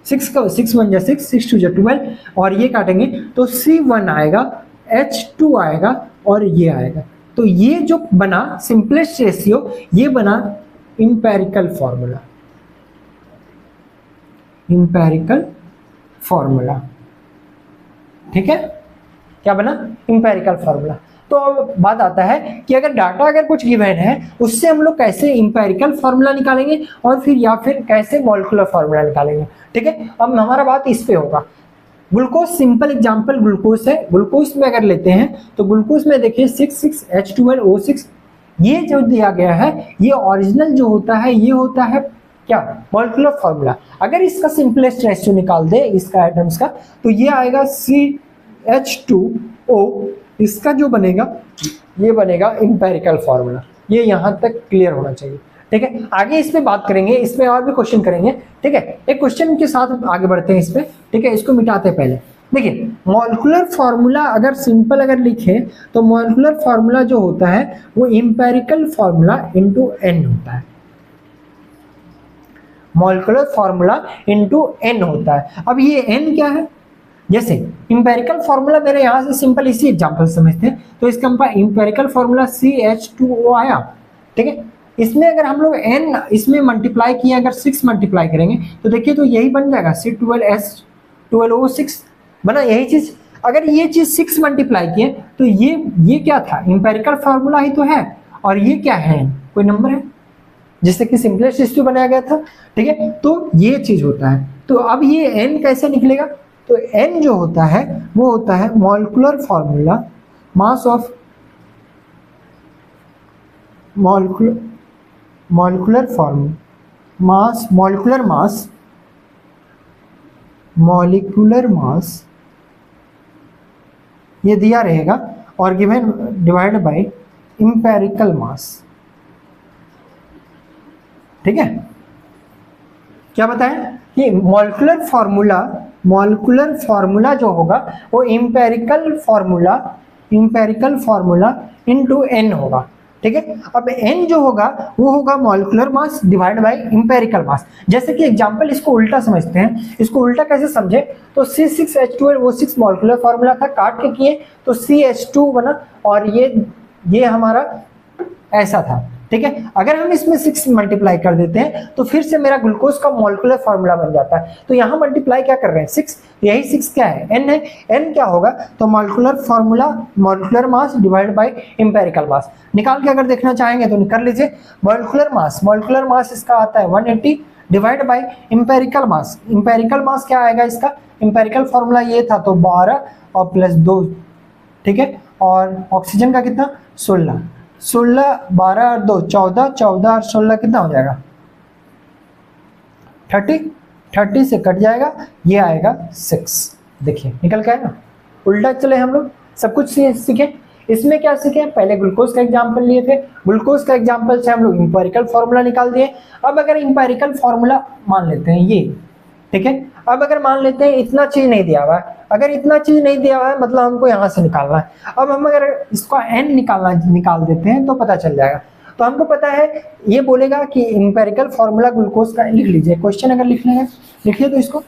6 का 6 1 जा 6, 6 2 जा 12, और ये काटेंगे तो C1 आएगा, H2 आएगा और ये आएगा। तो ये जो बना सिंपलेस्ट रेशियो, ये बना इंपेरिकल फॉर्मूला, इंपेरिकल फॉर्मूला, ठीक है। क्या बना, इंपेरिकल फॉर्मूला। तो अब बात आता है कि अगर डाटा अगर कुछ गिवन है उससे हम लोग कैसे इंपेरिकल फॉर्मूला निकालेंगे और फिर या फिर कैसे मॉलिक्यूलर फॉर्मूला निकालेंगे, ठीक है। अब हमारा बात इस पे होगा। ग्लूकोज सिंपल एग्जांपल ग्लूकोज है। ग्लूकोज में अगर लेते हैं तो ग्लूकोज में देखिए 6,6H12O6, ये जो दिया गया है ये ओरिजिनल जो होता है ये होता है क्या, मॉलिक्यूलर फॉर्मूला। अगर इसका सिंपलेस्ट रेशियो निकाल दे इसका एटम्स का, तो ये आएगा CH2O, इसका जो बनेगा ये बनेगा इंपेरिकल फॉर्मूला। ये यहाँ तक क्लियर होना चाहिए, ठीक है। आगे इस पे बात करेंगे, इसमें और भी क्वेश्चन करेंगे, ठीक है। एक क्वेश्चन के साथ आगे बढ़ते हैं इस पे, ठीक है। इसको मिटाते हैं पहले। देखिए मॉलिक्यूलर फॉर्मूला अगर सिंपल अगर लिखे तो मॉलिक्यूलर फॉर्मूला जो होता है वो इंपेरिकल फॉर्मूला इंटू n होता है, मॉलिक्यूलर फॉर्मूला इंटू n होता है। अब ये n क्या है, जैसे इंपेरिकल फॉर्मूला मेरे यहाँ से सिंपल इसी एग्जांपल समझते हैं, तो इसका इंपेरिकल फॉर्मूला CH2O आया, ठीक है। इसमें अगर हम लोग n इसमें मल्टीप्लाई किए, अगर 6 मल्टीप्लाई करेंगे तो देखिए तो यही बन जाएगा C12H12O6 बना, यही चीज। अगर ये चीज 6 मल्टीप्लाई किए तो ये क्या था, इंपेरिकल फॉर्मूला ही तो है, और ये क्या है, कोई नंबर है जिससे कि सिंपलेस्ट रेशियो बनाया गया था, ठीक है। तो ये चीज होता है। तो अब ये n कैसे निकलेगा, तो n जो होता है वो होता है molecular formula mass of molecular formula mass, molecular मास ये दिया रहेगा और given divide by empirical mass, ठीक है। क्या बताएं कि मॉलिक्यूलर फॉर्मूला जो होगा वो इंपेरिकल फॉर्मूला इनटू n होगा, ठीक है। अब n जो होगा वो होगा molecular mass divide by empirical mass. जैसे कि एग्जांपल इसको उल्टा समझते हैं, इसको उल्टा कैसे समझे, तो C6H12O6 मॉलिक्यूलर फॉर्मूला था, काट के किए तो CH2 बना, और ये हमारा ऐसा था, ठीक है। अगर हम इसमें 6 मल्टीप्लाई कर देते हैं तो फिर से मेरा ग्लूकोज का मॉलिक्यूलर फॉर्मूला बन जाता है। तो यहाँ मल्टीप्लाई क्या कर रहे हैं, 6, यही 6 क्या है, n है। n क्या होगा, तो molecular formula molecular mass divide by empirical mass. निकाल के अगर देखना चाहेंगे तो निकाल लीजिए। मॉलिक्यूलर मास इसका आता है 180 divide by empirical mass. Empirical mass क्या आएगा इसका, इंपेरिकल फॉर्मूला ये था तो 12 और प्लस 2, ठीक है। और ऑक्सीजन का कितना, 16, 12 और 2 14, 14 और 16 कितना हो जाएगा, 30 से कट जाएगा, ये आएगा 6। देखिए निकल के आएगा। उल्टा चले हम लोग सब कुछ सीखे। इसमें क्या सीखे, पहले ग्लूकोज का एग्जांपल लिए थे, ग्लूकोज का एग्जांपल से हम लोग इंपेरिकल फॉर्मूला निकाल दिए। अब अगर इंपेरिकल फॉर्मूला मान लेते हैं ये, ठीक है। अब अगर मान लेते हैं इतना चीज नहीं दिया हुआ है, अगर इतना चीज नहीं दिया हुआ है मतलब हमको यहाँ से निकालना है। अब हम अगर इसका n निकाल देते हैं तो पता चल जाएगा। तो हमको पता है ये बोलेगा कि इंपेरिकल फॉर्मूला ग्लूकोज का, लिख लीजिए क्वेश्चन अगर लिखने है लिखिए, तो इसको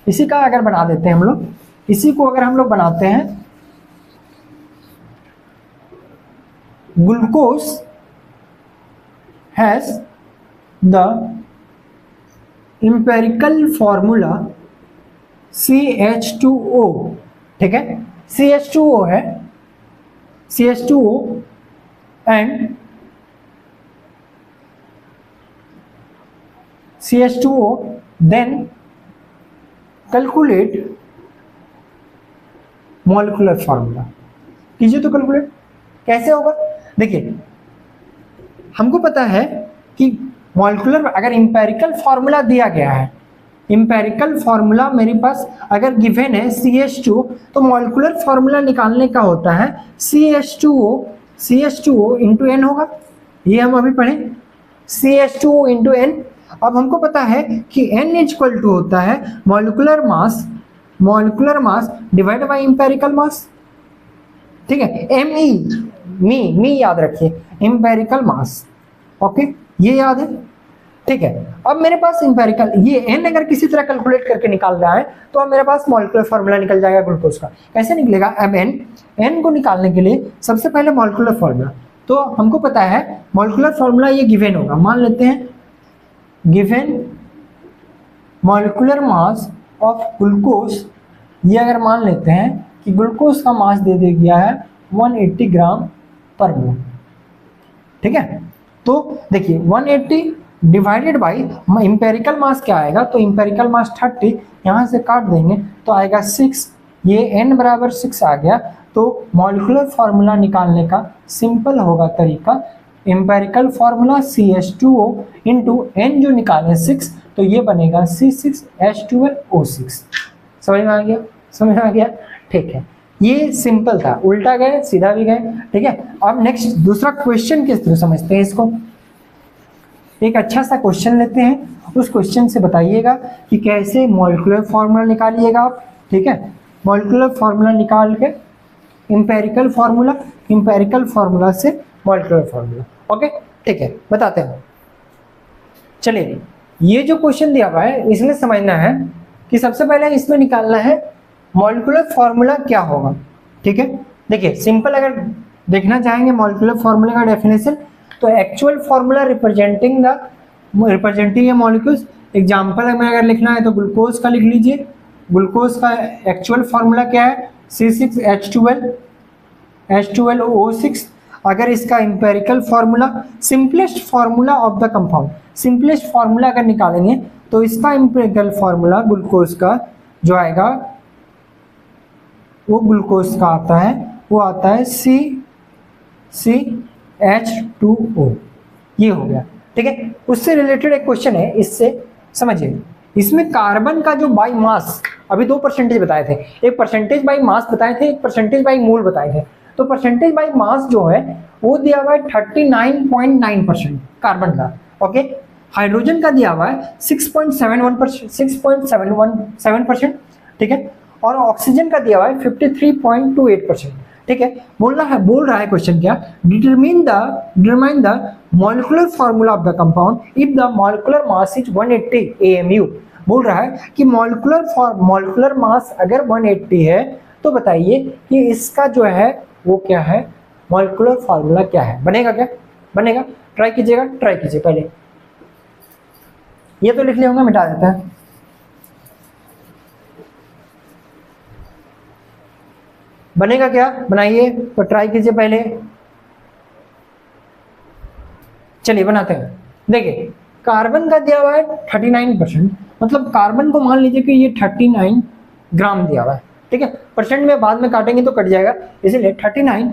इसी का अगर बना देते हैं हम लोग, इसी को अगर हम लोग बनाते हैं glucose has the empirical formula CH2O, ठीक है, CH2O है, CH2O and CH2O then calculate molecular formula. कीजिए तो कैलकुलेट कैसे होगा। देखिए हमको पता है कि मॉलिक्यूलर अगर इंपेरिकल फार्मूला दिया गया है, इंपेरिकल फार्मूला मेरे पास अगर गिवन है CH2, तो मॉलिक्यूलर फार्मूला निकालने का होता है CH2O इंटू N होगा। ये हम अभी पढ़े CH2O इंटू N। अब हमको पता है कि N इक्वल टू होता है molecular mass divide by empirical mass, ठीक है, मी याद रखिए, इंपेरिकल मास, ओके, ये याद है, ठीक है। अब मेरे पास इंपेरिकल ये n अगर किसी तरह कैलकुलेट करके निकाल रहा है तो अब मेरे पास मॉलिक्यूलर फार्मूला निकल जाएगा ग्लूकोज का। कैसे निकलेगा, अब n को निकालने के लिए सबसे पहले मॉलिक्यूलर फार्मूला, तो हमको पता है मॉलिक्यूलर फार्मूला ये गिवन होगा, मान लेते हैं given molecular mass of glucose, ये अगर मान लेते हैं कि ग्लूकोज का मास दे दिया है 180 ग्राम पर मोल, ठीक है। तो देखिए 180 डिवाइडेड बाई इंपेरिकल मास क्या आएगा, तो इंपेरिकल मास 30, यहाँ से काट देंगे तो आएगा 6, ये n बराबर 6 आ गया। तो मॉलिक्यूलर फार्मूला निकालने का सिंपल होगा तरीका, empirical formula CH2O into n जो निकाले 6, तो ये बनेगा C6H12O6। समझ में आ गया, समझ में आ गया, ठीक है। ये सिंपल था, उल्टा गए सीधा भी गए, ठीक है। अब नेक्स्ट दूसरा क्वेश्चन किस तरह समझते हैं इसको, एक अच्छा सा क्वेश्चन लेते हैं, उस क्वेश्चन से बताइएगा कि कैसे मॉलिक्यूलर फार्मूला निकालिएगा आप, ठीक है। मॉलिक्यूलर फार्मूला निकाल के इंपेरिकल फार्मूला से मॉलिक्यूलर फार्मूला, ओके, ठीक है, बताते हैं। चलिए ये जो क्वेश्चन दिया हुआ है इसमें समझना है कि सबसे पहले इसमें निकालना है मॉलिक्यूलर फार्मूला क्या होगा, ठीक है। देखिए सिंपल अगर देखना चाहेंगे मॉलिक्यूलर फार्मूला का डेफिनेशन, तो actual formula representing A molecules. Example में अगर लिखना है तो ग्लूकोज का लिख लीजिए, ग्लूकोज का एक्चुअल फार्मूला क्या है C6H12O6। अगर इसका empirical formula simplest formula of the compound, simplest formula अगर निकालेंगे तो इसका इंपेरिकल फार्मूला ग्लूकोज का जो आएगा वो ग्लूकोज का आता है, वो आता है CH2O, ये हो गया, ठीक है। उससे रिलेटेड एक क्वेश्चन है, इससे समझिए, इसमें कार्बन का जो बाई मास, अभी 2 परसेंटेज बताए थे, एक परसेंटेज बाई मास बताए थे, एक परसेंटेज बाई मोल बताए थे। तो परसेंटेज बाई मास जो है वो दिया हुआ है 39.9% कार्बन का, ओके। हाइड्रोजन का दिया हुआ है 6.7%, ठीक है, और ऑक्सीजन का दिया हुआ है 53.28%, ठीक है। बोल रहा है क्वेश्चन क्या, determine the molecular formula of the compound if the molecular mass is 180 AMU। बोल रहा है कि मॉलिक्यूलर मास अगर 180 है तो बताइए कि इसका जो है वो क्या है, मॉलिक्यूलर फार्मूला क्या है, बनेगा क्या, बनेगा, ट्राई कीजिएगा, ट्राई कीजिए। पहले ये तो लिख लिया होगा, मिटा देता है। बनेगा क्या, बनाइए तो ट्राई कीजिए पहले। चलिए बनाते हैं। देखिए कार्बन का दिया हुआ है 39%, मतलब कार्बन को मान लीजिए कि ये 39 ग्राम दिया हुआ है, ठीक है। परसेंट में बाद में काटेंगे तो कट जाएगा, इसीलिए 39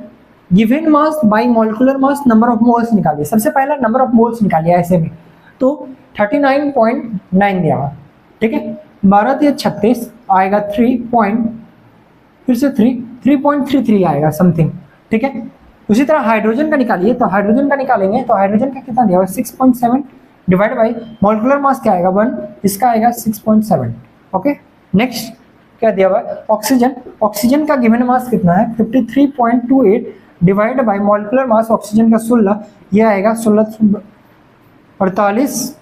given mass by molecular mass, number of moles निकालिए। सबसे पहला नंबर ऑफ मोल्स निकालिए ऐसे में, तो 39.9 दिया हुआ, ठीक है। 12 से 36 आएगा 3.33 आएगा समथिंग, ठीक है। उसी तरह हाइड्रोजन का निकालिए, तो हाइड्रोजन का निकालेंगे तो हाइड्रोजन का कितना दिया हुआ 6.7 डिवाइड बाई मॉलिक्यूलर मास क्या आएगा 1, इसका आएगा 6.7, ओके। नेक्स्ट क्या दिया हुआ है ऑक्सीजन का गिवन मास कितना है 53.28 divide by molecular mass oxygen का 16, ये आएगा 1648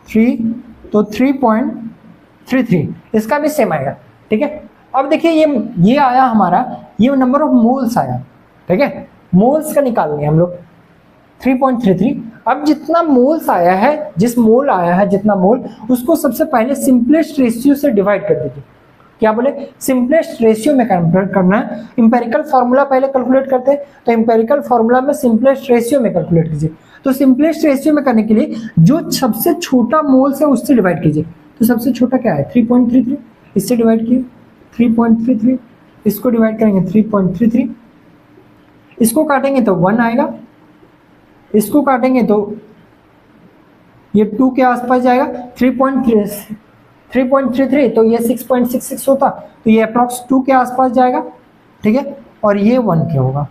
3, तो 3.33, इसका भी सेम आएगा, ठीक है। अब देखिए ये आया हमारा, ये नंबर ऑफ मोल्स आया, ठीक है, मोल्स का निकाल लिया हम लोग 3.33। अब जितना मोल्स आया है, जिस मोल आया है जितना मोल, उसको सबसे पहले सिंपलेस्ट रेशियो से डिवाइड कर दीजिए। क्या बोले, सिंपलेस्ट रेशियो में कन्वर्ट करना है। इंपेरिकल फार्मूला पहले कैलकुलेट करते हैं, तो इंपेरिकल फार्मूला में सिंपलेस्ट रेशियो में कैलकुलेट कीजिए। तो सिंपलेस्ट रेशियो में करने के लिए जो सबसे छोटा मोल्स है उससे डिवाइड कीजिए। तो सबसे छोटा क्या है 3.33, इससे डिवाइड किए 3.33, इसको डिवाइड करेंगे 3.33, इसको काटेंगे तो 1 आएगा, इसको काटेंगे तो ये 2 के आसपास जाएगा, 3.33 तो ये 6.66 होता, तो ये अप्रॉक्स 2 के आसपास जाएगा, ठीक है, और ये 1 के होगा,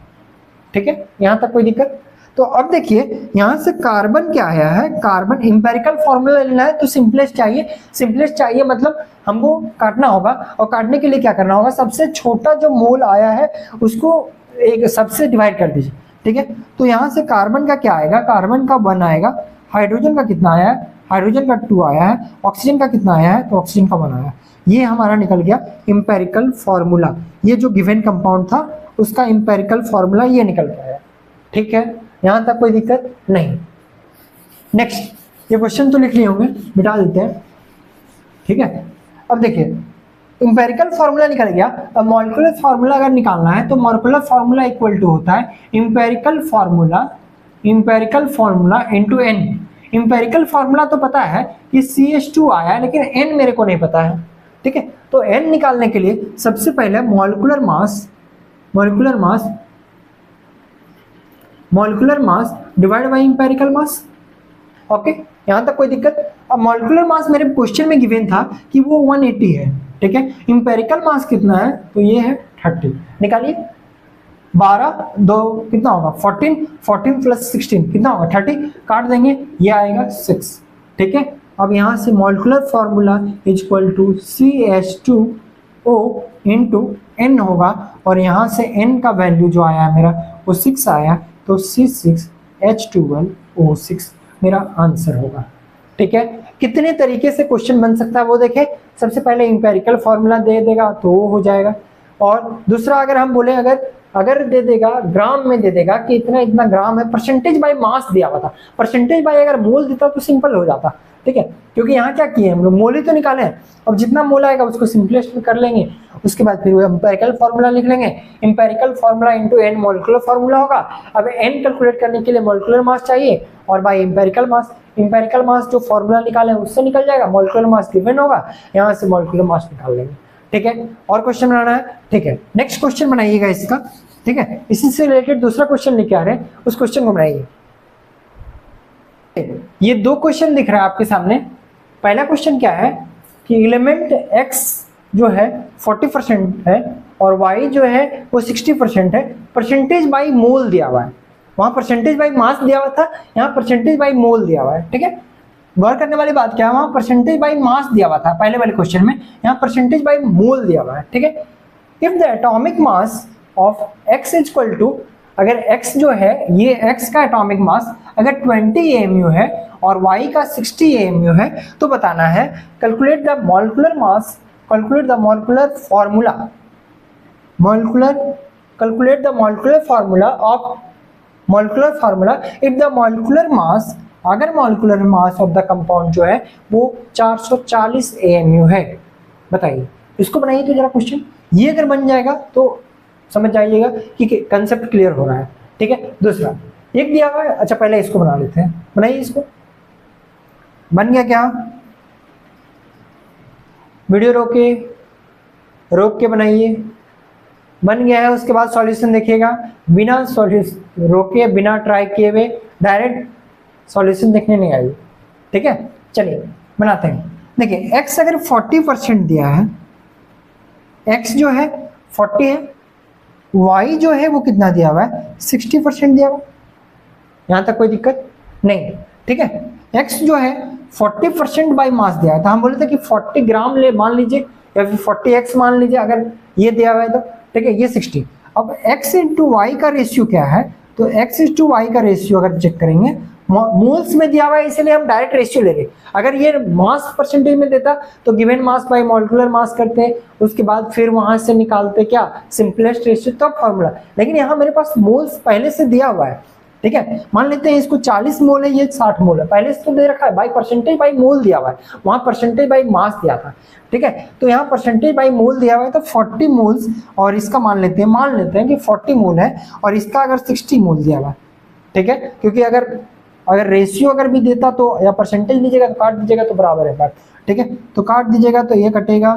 ठीक है, यहाँ तक कोई दिक्कत। तो अब देखिए यहाँ से कार्बन क्या आया है, कार्बन इंपेरिकल फॉर्मूला लेना है तो सिंपलेस्ट चाहिए, सिंपलेस्ट चाहिए मतलब हमको काटना होगा, और काटने के लिए क्या करना होगा, सबसे छोटा जो मोल आया है उसको एक सबसे डिवाइड कर दीजिए, ठीक है। तो यहाँ से कार्बन का क्या आएगा, कार्बन का 1 आएगा, हाइड्रोजन का कितना आया है, हाइड्रोजन का 2 आया है, ऑक्सीजन का कितना आया है, तो ऑक्सीजन का 1 आया है। ये हमारा निकल गया इंपेरिकल फॉर्मूला, ये जो गिवन कंपाउंड था उसका इंपेरिकल फॉर्मूला ये निकल के आया, ठीक है, यहाँ तक कोई दिक्कत नहीं। नेक्स्ट, ये क्वेश्चन तो लिख लिए होंगे, मिटा देते हैं, ठीक है। अब देखिए इंपेरिकल फार्मूला निकल गया, अब मॉलिक्यूलर फार्मूला अगर निकालना है तो मॉलिक्यूलर फार्मूला इक्वल टू होता है empirical formula into n। Empirical formula तो पता है कि CH2 आया, लेकिन n मेरे को नहीं पता है, ठीक है। तो n निकालने के लिए सबसे पहले molecular mass divide by empirical mass, okay, यहां तक कोई दिक्कत। अब मॉलिक्यूलर मास मेरे क्वेश्चन में गिवन था कि वो 180 है, ठीक है। इंपेरिकल मास कितना है, तो ये है 30, निकालिए 12 2 कितना होगा 14 प्लस 16 कितना होगा 30, काट देंगे ये आएगा 6, ठीक है। अब यहाँ से molecular formula equal to CH2O into n होगा, और यहाँ से n का वैल्यू जो आया मेरा वो 6 आया, तो C6H12O6 मेरा आंसर होगा, ठीक है। कितने तरीके से क्वेश्चन बन सकता है वो देखें। सबसे पहले इंपेरिकल फार्मूला दे देगा तो वो हो जाएगा, और दूसरा अगर हम बोले अगर दे देगा ग्राम में दे देगा कि इतना इतना ग्राम है, परसेंटेज बाय मास दिया हुआ था, परसेंटेज बाय अगर मोल देता तो सिंपल हो जाता, ठीक है, क्योंकि यहाँ क्या किए हम लोग मोल ही तो निकाले हैं। अब जितना मोल आएगा उसको सिंपलेस्ट में कर लेंगे, उसके बाद फिर वो इंपेरिकल फार्मूला लिख लेंगे, empirical formula into n molecular formula होगा। अब n कैलकुलेट करने के लिए मॉलिक्यूलर मास चाहिए, और बाय इंपेरिकल मास जो फार्मूला निकाले उससे निकल जाएगा, मॉलिक्यूलर मास गिवन होगा, यहाँ से मॉलिक्यूलर मास निकाल लेंगे, ठीक है। और क्वेश्चन बनाना है, ठीक है, नेक्स्ट क्वेश्चन बनाइएगा इसका, ठीक है। इसी से रिलेटेड दूसरा क्वेश्चन लेके आ रहे हैं, उस क्वेश्चन को बनाइए। ये 2 क्वेश्चन दिख रहा है आपके सामने। पहला क्वेश्चन क्या है कि एलिमेंट x जो है 40% है और y जो है वो 60% है, परसेंटेज बाई मोल दिया हुआ है, वहां परसेंटेज बाई मास दिया हुआ था, यहाँ परसेंटेज बाई मोल दिया हुआ है, ठीक है। गौर करने वाली बात क्या है, वहां परसेंटेज बाई मास दिया हुआ था पहले वाले क्वेश्चन में, यहाँ परसेंटेज बाई मोल दिया हुआ है, ठीक है। If the atomic mass of x equal to, अगर x जो है ये x का एटॉमिक मास अगर 20 AMU है और y का 60 AMU है, तो बताना है calculate the molecular mass, calculate the molecular formula of molecular formula if the molecular mass, अगर molecular mass of the compound जो है वो 440 AMU है, बताइए। इसको बनाइए तो जरा क्वेश्चन, ये अगर बन जाएगा तो समझ जाइएगा कि कंसेप्ट क्लियर हो रहा है, ठीक है। दूसरा एक दिया हुआ है, अच्छा पहले इसको बना लेते हैं, बनाइए इसको। बन गया क्या, वीडियो रोक के बनाइए, बन गया है। उसके बाद सॉल्यूशन देखिएगा, बिना सॉल्यूशन रोके बिना ट्राई किए हुए डायरेक्ट सॉल्यूशन देखने नहीं आइए, ठीक है। चलिए बनाते हैं। देखिए x अगर 40% दिया है, x जो है 40 है, y जो है वो कितना दिया हुआ है 60% दिया हुआ, यहाँ तक कोई दिक्कत नहीं, ठीक है। x जो है 40% बाई मास दिया है, तो हम बोले थे कि 40 ग्राम ले मान लीजिए या फिर 40x मान लीजिए, अगर ये दिया हुआ है तो, ठीक है। ये 60, अब x इंटू वाई का रेशियो क्या है, तो x इंटू वाई का रेशियो अगर चेक करेंगे मोल्स में दिया हुआ है इसलिए हम डायरेक्ट रेशियो ले रहे। अगर ये मास परसेंटेज में देता तो given mass by molecular mass करते, उसके बाद फिर वहां से निकालते क्या सिंपलेस्ट रेशियो तब फॉर्मूला। लेकिन यहाँ मेरे पास मोल्स पहले से दिया हुआ है, ठीक है। मान लेते हैं इसको 40 मोल है, ये 60 मोल है, पहले से तो दे रखा है, बाई परसेंटेज बाई मोल दिया हुआ है, वहां परसेंटेज बाई मास दिया था, ठीक है। तो यहाँ परसेंटेज बाई मोल दिया हुआ है तो 40 मोल्स, और इसका मान लेते हैं कि 40 मोल है, और इसका अगर 60 मोल दिया हुआ है, ठीक है। क्योंकि अगर रेशियो अगर भी देता तो या परसेंटेज लीजिएगा तो काट दीजिएगा तो बराबर है बात, ठीक है। तो काट दीजिएगा तो ये कटेगा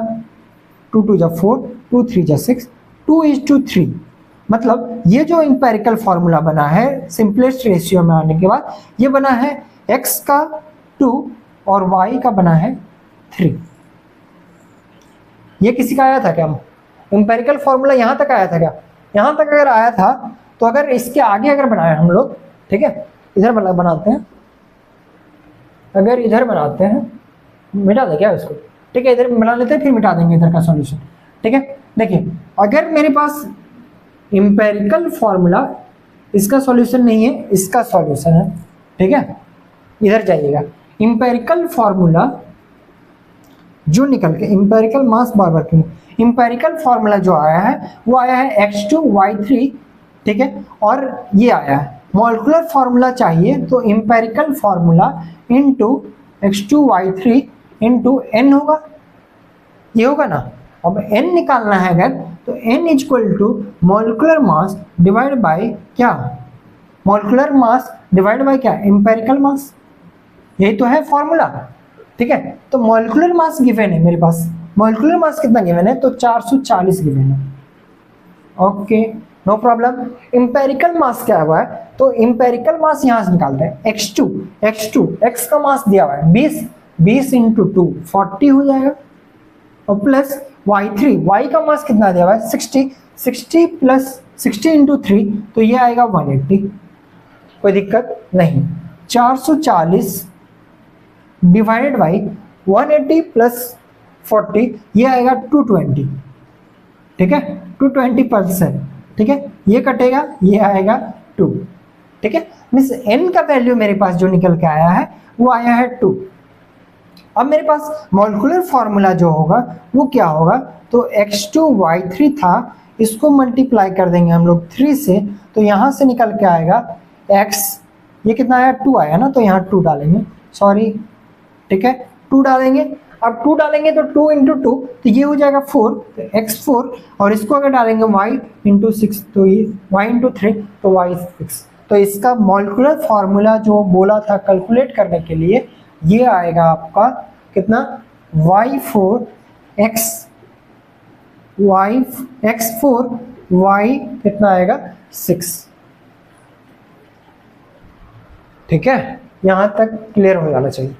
2 2 जा 4, 2 3 जा 6, 2:3। मतलब ये जो इंपेरिकल फॉर्मूला बना है सिंपलेस्ट रेशियो में आने के बाद, ये बना है x का 2 और y का बना है 3। ये किसी का आया था क्या? इंपेरिकल फॉर्मूला यहाँ तक आया था क्या? यहाँ तक अगर आया था तो अगर इसके आगे अगर बनाए हम लोग, ठीक है, इधर बनाते हैं, अगर इधर बनाते हैं, मिटा दे क्या इसको, ठीक है, इधर बना लेते हैं फिर मिटा देंगे इधर का सॉल्यूशन, ठीक है। देखिए अगर मेरे पास इंपेरिकल फॉर्मूला, इसका सॉल्यूशन नहीं है, इसका सॉल्यूशन है, ठीक है, इधर जाइएगा, इंपेरिकल फॉर्मूला जो निकल के इंपेरिकल मास बार क्यों, इंपेरिकल फॉर्मूला जो आया है वो आया है x2 y3, ठीक है, और ये आया है मॉलिक्यूलर फॉर्मूला चाहिए तो empirical formula into x2 y3 into n होगा, ये होगा ना। अब n निकालना है अगर तो n equal to molecular mass divide by क्या, मॉलिक्यूलर मास डिवाइड बाय क्या, इंपेरिकल मास, यही तो है फॉर्मूला, ठीक है। तो मॉलिक्यूलर मास गिवन है मेरे पास, मॉलिक्यूलर मास कितना गिवन है तो 440 गिवन है, okay no problem. Empirical mass क्या हुआ है तो इंपेरिकल मास यहां से निकालते हैं x2 x का मास दिया हुआ है 20 इंटू 2 40 हो जाएगा, और प्लस y3 y का मास कितना दिया हुआ है 60 प्लस 60 इंटू 3 तो ये आएगा 180, कोई दिक्कत नहीं। 440 डिवाइडेड बाई 180 प्लस 40 ये आएगा 220, ठीक है, 220%, ठीक है, ये कटेगा ये आएगा 2, ठीक है। मीन्स n का वैल्यू मेरे पास जो निकल के आया है वो आया है 2। अब मेरे पास मॉलिक्यूलर फॉर्मूला जो होगा वो क्या होगा तो x2 y3 था, इसको मल्टीप्लाई कर देंगे हम लोग 3 से, तो यहाँ से निकल के आएगा x, ये कितना आया 2 आया ना, तो यहाँ 2 डालेंगे, सॉरी, ठीक है, 2 डालेंगे। अब 2 डालेंगे तो 2 इंटू 2 तो ये हो जाएगा 4, तो x4, और इसको अगर डालेंगे y इंटू 6 तो ये y इंटू 3 तो y 6। तो इसका मॉलिक्यूलर फॉर्मूला जो बोला था कैलकुलेट करने के लिए ये आएगा आपका कितना y4 x4 y कितना आएगा 6, ठीक है। यहाँ तक क्लियर हो जाना चाहिए,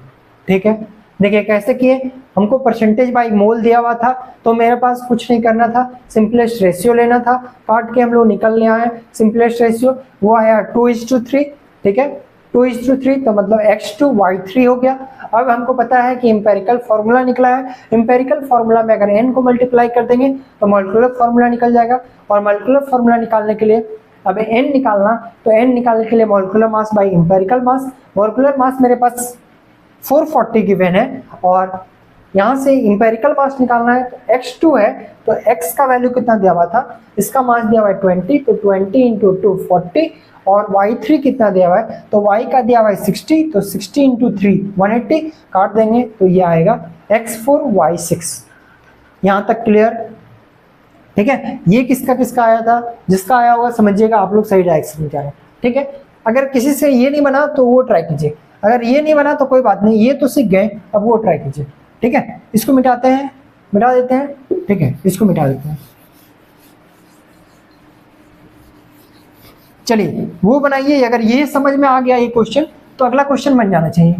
ठीक है। देखिए कैसे किए, हमको परसेंटेज बाई मोल दिया हुआ था तो मेरे पास कुछ नहीं करना था, सिंपलेस्ट रेशियो लेना था, काट के हम लोग निकल ले आए सिंपलेस्ट रेशियो, वो आया 2:3, ठीक है, 2:3 तो मतलब x2 y3 हो गया। अब हमको पता है कि इंपेरिकल फॉर्मूला निकला है, इंपेरिकल फॉर्मूला में अगर n को मल्टीप्लाई कर देंगे तो मॉलिक्यूलर फॉर्मूला निकल जाएगा, और मॉलिक्यूलर फॉर्मूला निकालने के लिए अब n निकालना, तो n निकालने के लिए molecular mass by empirical mass, molecular mass मेरे पास 440 गिवन है, और यहाँ से इंपेरिकल मास निकालना है तो x2 है, तो x का वैल्यू कितना दिया हुआ था, इसका मास दिया हुआ है 20, तो 20 इंटू 2 40, और y3 कितना दिया हुआ है तो y का दिया हुआ है 60, तो 60 इंटू 3 180, काट देंगे तो ये आएगा x4 y6। यहाँ तक क्लियर, ठीक है। ये किसका आया था, जिसका आया होगा समझिएगा आप लोग सही डायरेक्शन में जा रहे हैं, ठीक है। अगर किसी से ये नहीं बना तो वो ट्राई कीजिए, अगर ये नहीं बना तो कोई बात नहीं, ये तो सीख गए, अब वो ट्राई कीजिए, ठीक है। इसको मिटाते हैं, मिटा देते हैं, ठीक है, इसको मिटा देते हैं, चलिए वो बनाइए। अगर ये समझ में आ गया ये क्वेश्चन तो अगला क्वेश्चन बन जाना चाहिए,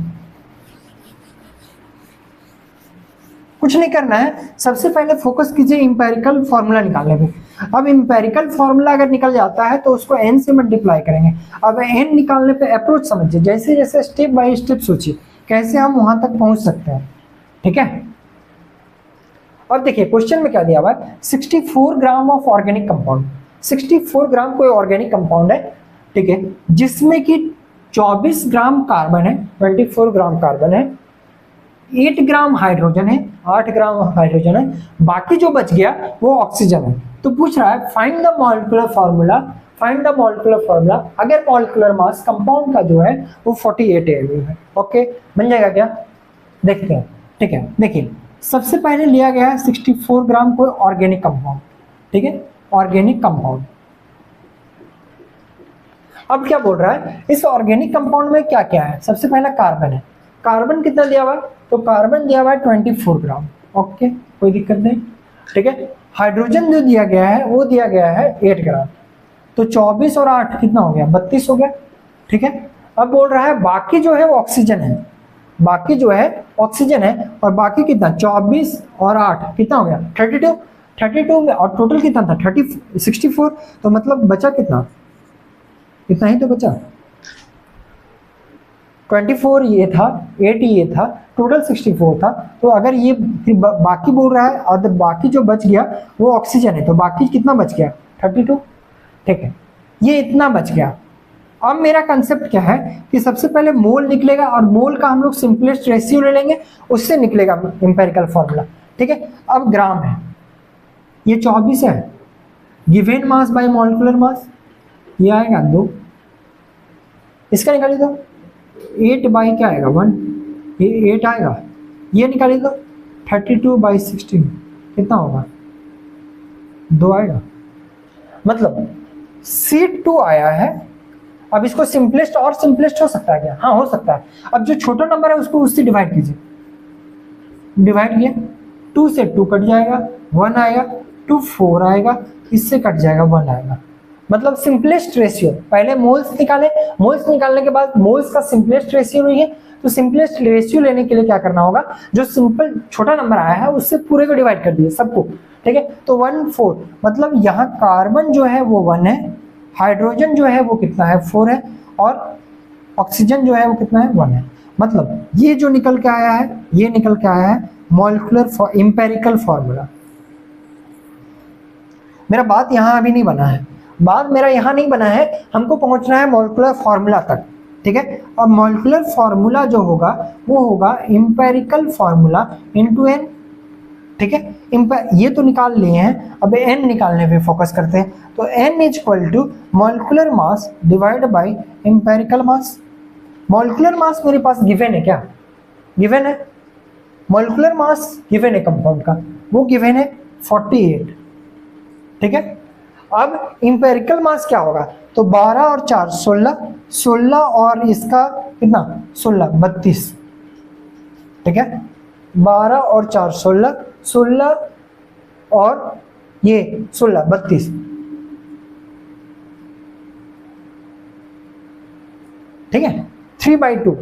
कुछ नहीं करना है, सबसे पहले फोकस कीजिए इंपेरिकल फॉर्मूला निकालने पे। अब इंपेरिकल फॉर्मूला अगर निकल जाता है तो उसको n से मल्टीप्लाई करेंगे। अब n निकालने पे अप्रोच समझिए, जैसे जैसे स्टेप बाय स्टेप सोचिए कैसे हम वहां तक पहुंच सकते हैं, ठीक है। अब देखिए क्वेश्चन में क्या दिया हुआ है, 64 ग्राम ऑफ ऑर्गेनिक कंपाउंड, 64 ग्राम कोई ऑर्गेनिक कंपाउंड है, ठीक है, जिसमें कि 24 ग्राम कार्बन है, 24 ग्राम कार्बन है, 8 ग्राम हाइड्रोजन है, 8 ग्राम हाइड्रोजन है, बाकी जो बच गया वो ऑक्सीजन है। तो पूछ रहा है find the molecular formula, find the molecular formula अगर मॉलिक्यूलर मास कंपाउंड का जो है वो 48 है। ओके, बन जाएगा क्या, देखते हैं। ठीक है, देखिए सबसे पहले लिया गया है 64 ग्राम कोई ऑर्गेनिक कंपाउंड, ठीक है, ऑर्गेनिक कंपाउंड। अब क्या बोल रहा है, इस ऑर्गेनिक कंपाउंड में क्या क्या है, सबसे पहला कार्बन है, कार्बन कितना दिया हुआ है, तो कार्बन दिया हुआ है 24 ग्राम। ओके, कोई दिक्कत नहीं, ठीक है। हाइड्रोजन जो दिया गया है वो दिया गया है 8 ग्राम, तो 24 और 8 कितना हो गया, 32 हो गया, ठीक है। अब बोल रहा है बाकी जो है वो ऑक्सीजन है, बाकी जो है ऑक्सीजन है, और बाकी कितना 24 और 8 कितना हो गया 32, 32 में, और टोटल कितना था 64, तो मतलब बचा कितना, इतना ही तो बचा, 24 ये था, 8 ये था, टोटल 64 था। तो अगर ये बाकी बोल रहा है और बाकी जो बच गया वो ऑक्सीजन है, तो बाकी कितना बच गया 32, ठीक है, ये इतना बच गया। अब मेरा कंसेप्ट क्या है कि सबसे पहले मोल निकलेगा, और मोल का हम लोग सिंपलेस्ट रेशियो ले लेंगे, उससे निकलेगा एम्पिरिकल फॉर्मूला, ठीक है। अब ग्राम है, ये 24 है, given mass by molecular mass, ये आएगा 2, इसका निकालिए दो, 8 बाई क्या आएगा 1, ये 8 आएगा, ये निकालिए दो 32 बाई 16 कितना होगा 2 आएगा, मतलब C2 आया है। अब इसको सिंपलेस्ट और सिंपलेस्ट हो सकता है क्या, हाँ हो सकता है। अब जो छोटा नंबर है उसको उससे डिवाइड कीजिए, डिवाइड किया, 2 से 2 कट जाएगा, 1 आएगा, 2 4 आएगा, इससे कट जाएगा 1 आएगा, मतलब सिंपलेस्ट रेशियो। पहले मोल्स निकाले, मोल्स निकालने के बाद मोल्स का सिंपलेस्ट रेशियो नहीं है, तो सिंपलेस्ट रेशियो लेने के लिए क्या करना होगा, जो सिंपल छोटा नंबर आया है उससे पूरे को डिवाइड कर दिए सबको, ठीक है। तो 1 4, मतलब यहाँ कार्बन जो है वो 1 है, हाइड्रोजन जो है वो कितना है 4 है, और ऑक्सीजन जो है वो कितना है 1 है। मतलब ये जो निकल के आया है, ये निकल के आया है मॉलिक्यूलर एम्पिरिकल फॉर्मूला। मेरा बात यहाँ अभी नहीं बना है, बात मेरा यहाँ नहीं बना है, हमको पहुंचना है मॉलिक्यूलर फॉर्मूला तक, ठीक है। अब मॉलिक्यूलर फॉर्मूला जो होगा वो होगा एम्पिरिकल फॉर्मूला इनटू एन, ठीक है। ये तो निकाल लिए हैं, अब एन निकालने पे फोकस करते हैं। तो n is equal to molecular mass divide by empirical mass. Molecular mass मेरे पास गिवन है क्या, गिवन है, मॉलिक्यूलर मास गिवन है कंपाउंड का, वो गिवन है 48, ठीक है। अब एम्पिरिकल मास क्या होगा, तो 12 और 4 16, 16 और इसका कितना 16 32, ठीक है। 12 और 4 16, 16 और ये 16 32, ठीक है। 3/2,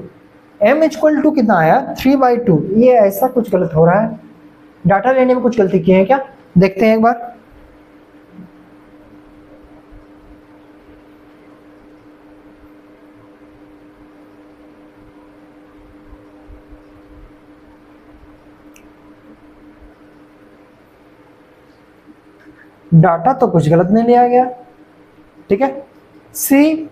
m इक्वल टू कितना आया 3/2। ये ऐसा कुछ गलत हो रहा है, डाटा लेने में कुछ गलती की है क्या, देखते हैं एक बार। डाटा तो कुछ गलत नहीं लिया गया, ठीक है। सी,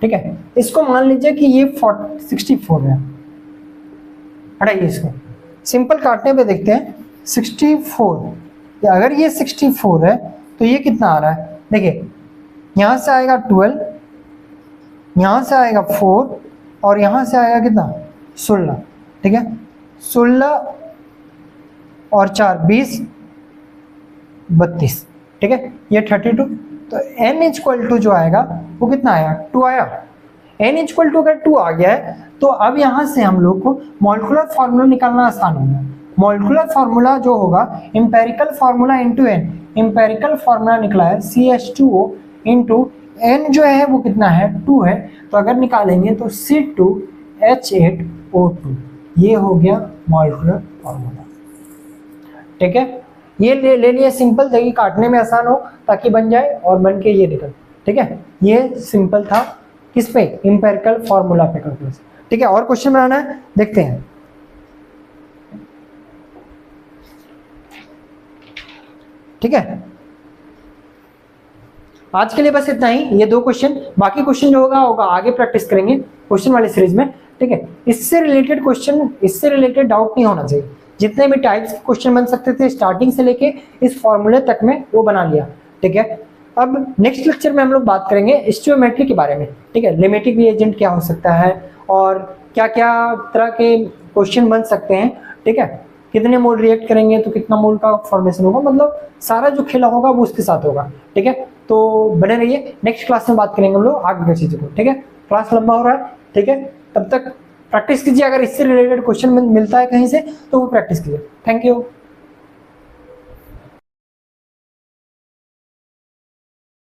ठीक है, इसको मान लीजिए कि ये 64 है, हटाइए इसको, सिंपल काटने पे देखते हैं 64, अगर ये 64 है तो ये कितना आ रहा है, देखिए यहाँ से आएगा 12, यहाँ से आएगा 4, और यहाँ से आएगा कितना 16, ठीक है। 16 और 4 20 32, ठीक है, ये 32। तो n इक्वल टू जो आएगा वो कितना आया 2 आया, n इक्वल टू अगर 2 आ गया है तो अब यहाँ से हम लोग को मॉलिक्यूलर फार्मूला निकालना आसान होगा। मॉलिक्यूलर फार्मूला जो होगा empirical formula into n, empirical formula निकला है CH2O इंटू n जो है वो कितना है 2 है, तो अगर निकालेंगे तो C2H8O2, ये हो गया मॉलिक्यूलर फार्मूला, ठीक है। ये ले लिए, सिंपल ताकि काटने में आसान हो, ताकि बन जाए और बन के ये निकल, ठीक है। ये सिंपल था किस पे, एम्पिरिकल फार्मूला पे करके, ठीक है। और क्वेश्चन बनाना है, देखते हैं। ठीक है, आज के लिए बस इतना ही, ये 2 क्वेश्चन, बाकी क्वेश्चन जो होगा आगे प्रैक्टिस करेंगे क्वेश्चन वाली सीरीज में, ठीक है। इससे रिलेटेड क्वेश्चन, इससे रिलेटेड डाउट नहीं होना चाहिए। जितने भी टाइप्स के क्वेश्चन बन सकते थे स्टार्टिंग से लेके इस फॉर्मूले तक में वो बना लिया, ठीक है। अब नेक्स्ट लेक्चर में हम लोग बात करेंगे स्टोइयोमेट्री के बारे में, ठीक है। लिमिटिंग एजेंट क्या हो सकता है और क्या क्या तरह के क्वेश्चन बन सकते हैं, ठीक है। कितने मोल रिएक्ट करेंगे तो कितना मोल का फॉर्मेशन होगा, मतलब सारा जो खेला होगा वो उसके साथ होगा, ठीक है। तो बने रहिए, नेक्स्ट क्लास में बात करेंगे हम लोग आगे की चीज़ों को, ठीक है। क्लास लंबा हो रहा है, ठीक है। तब तक प्रैक्टिस कीजिए, अगर इससे रिलेटेड क्वेश्चन मिलता है कहीं से तो वो प्रैक्टिस कीजिए। Thank you.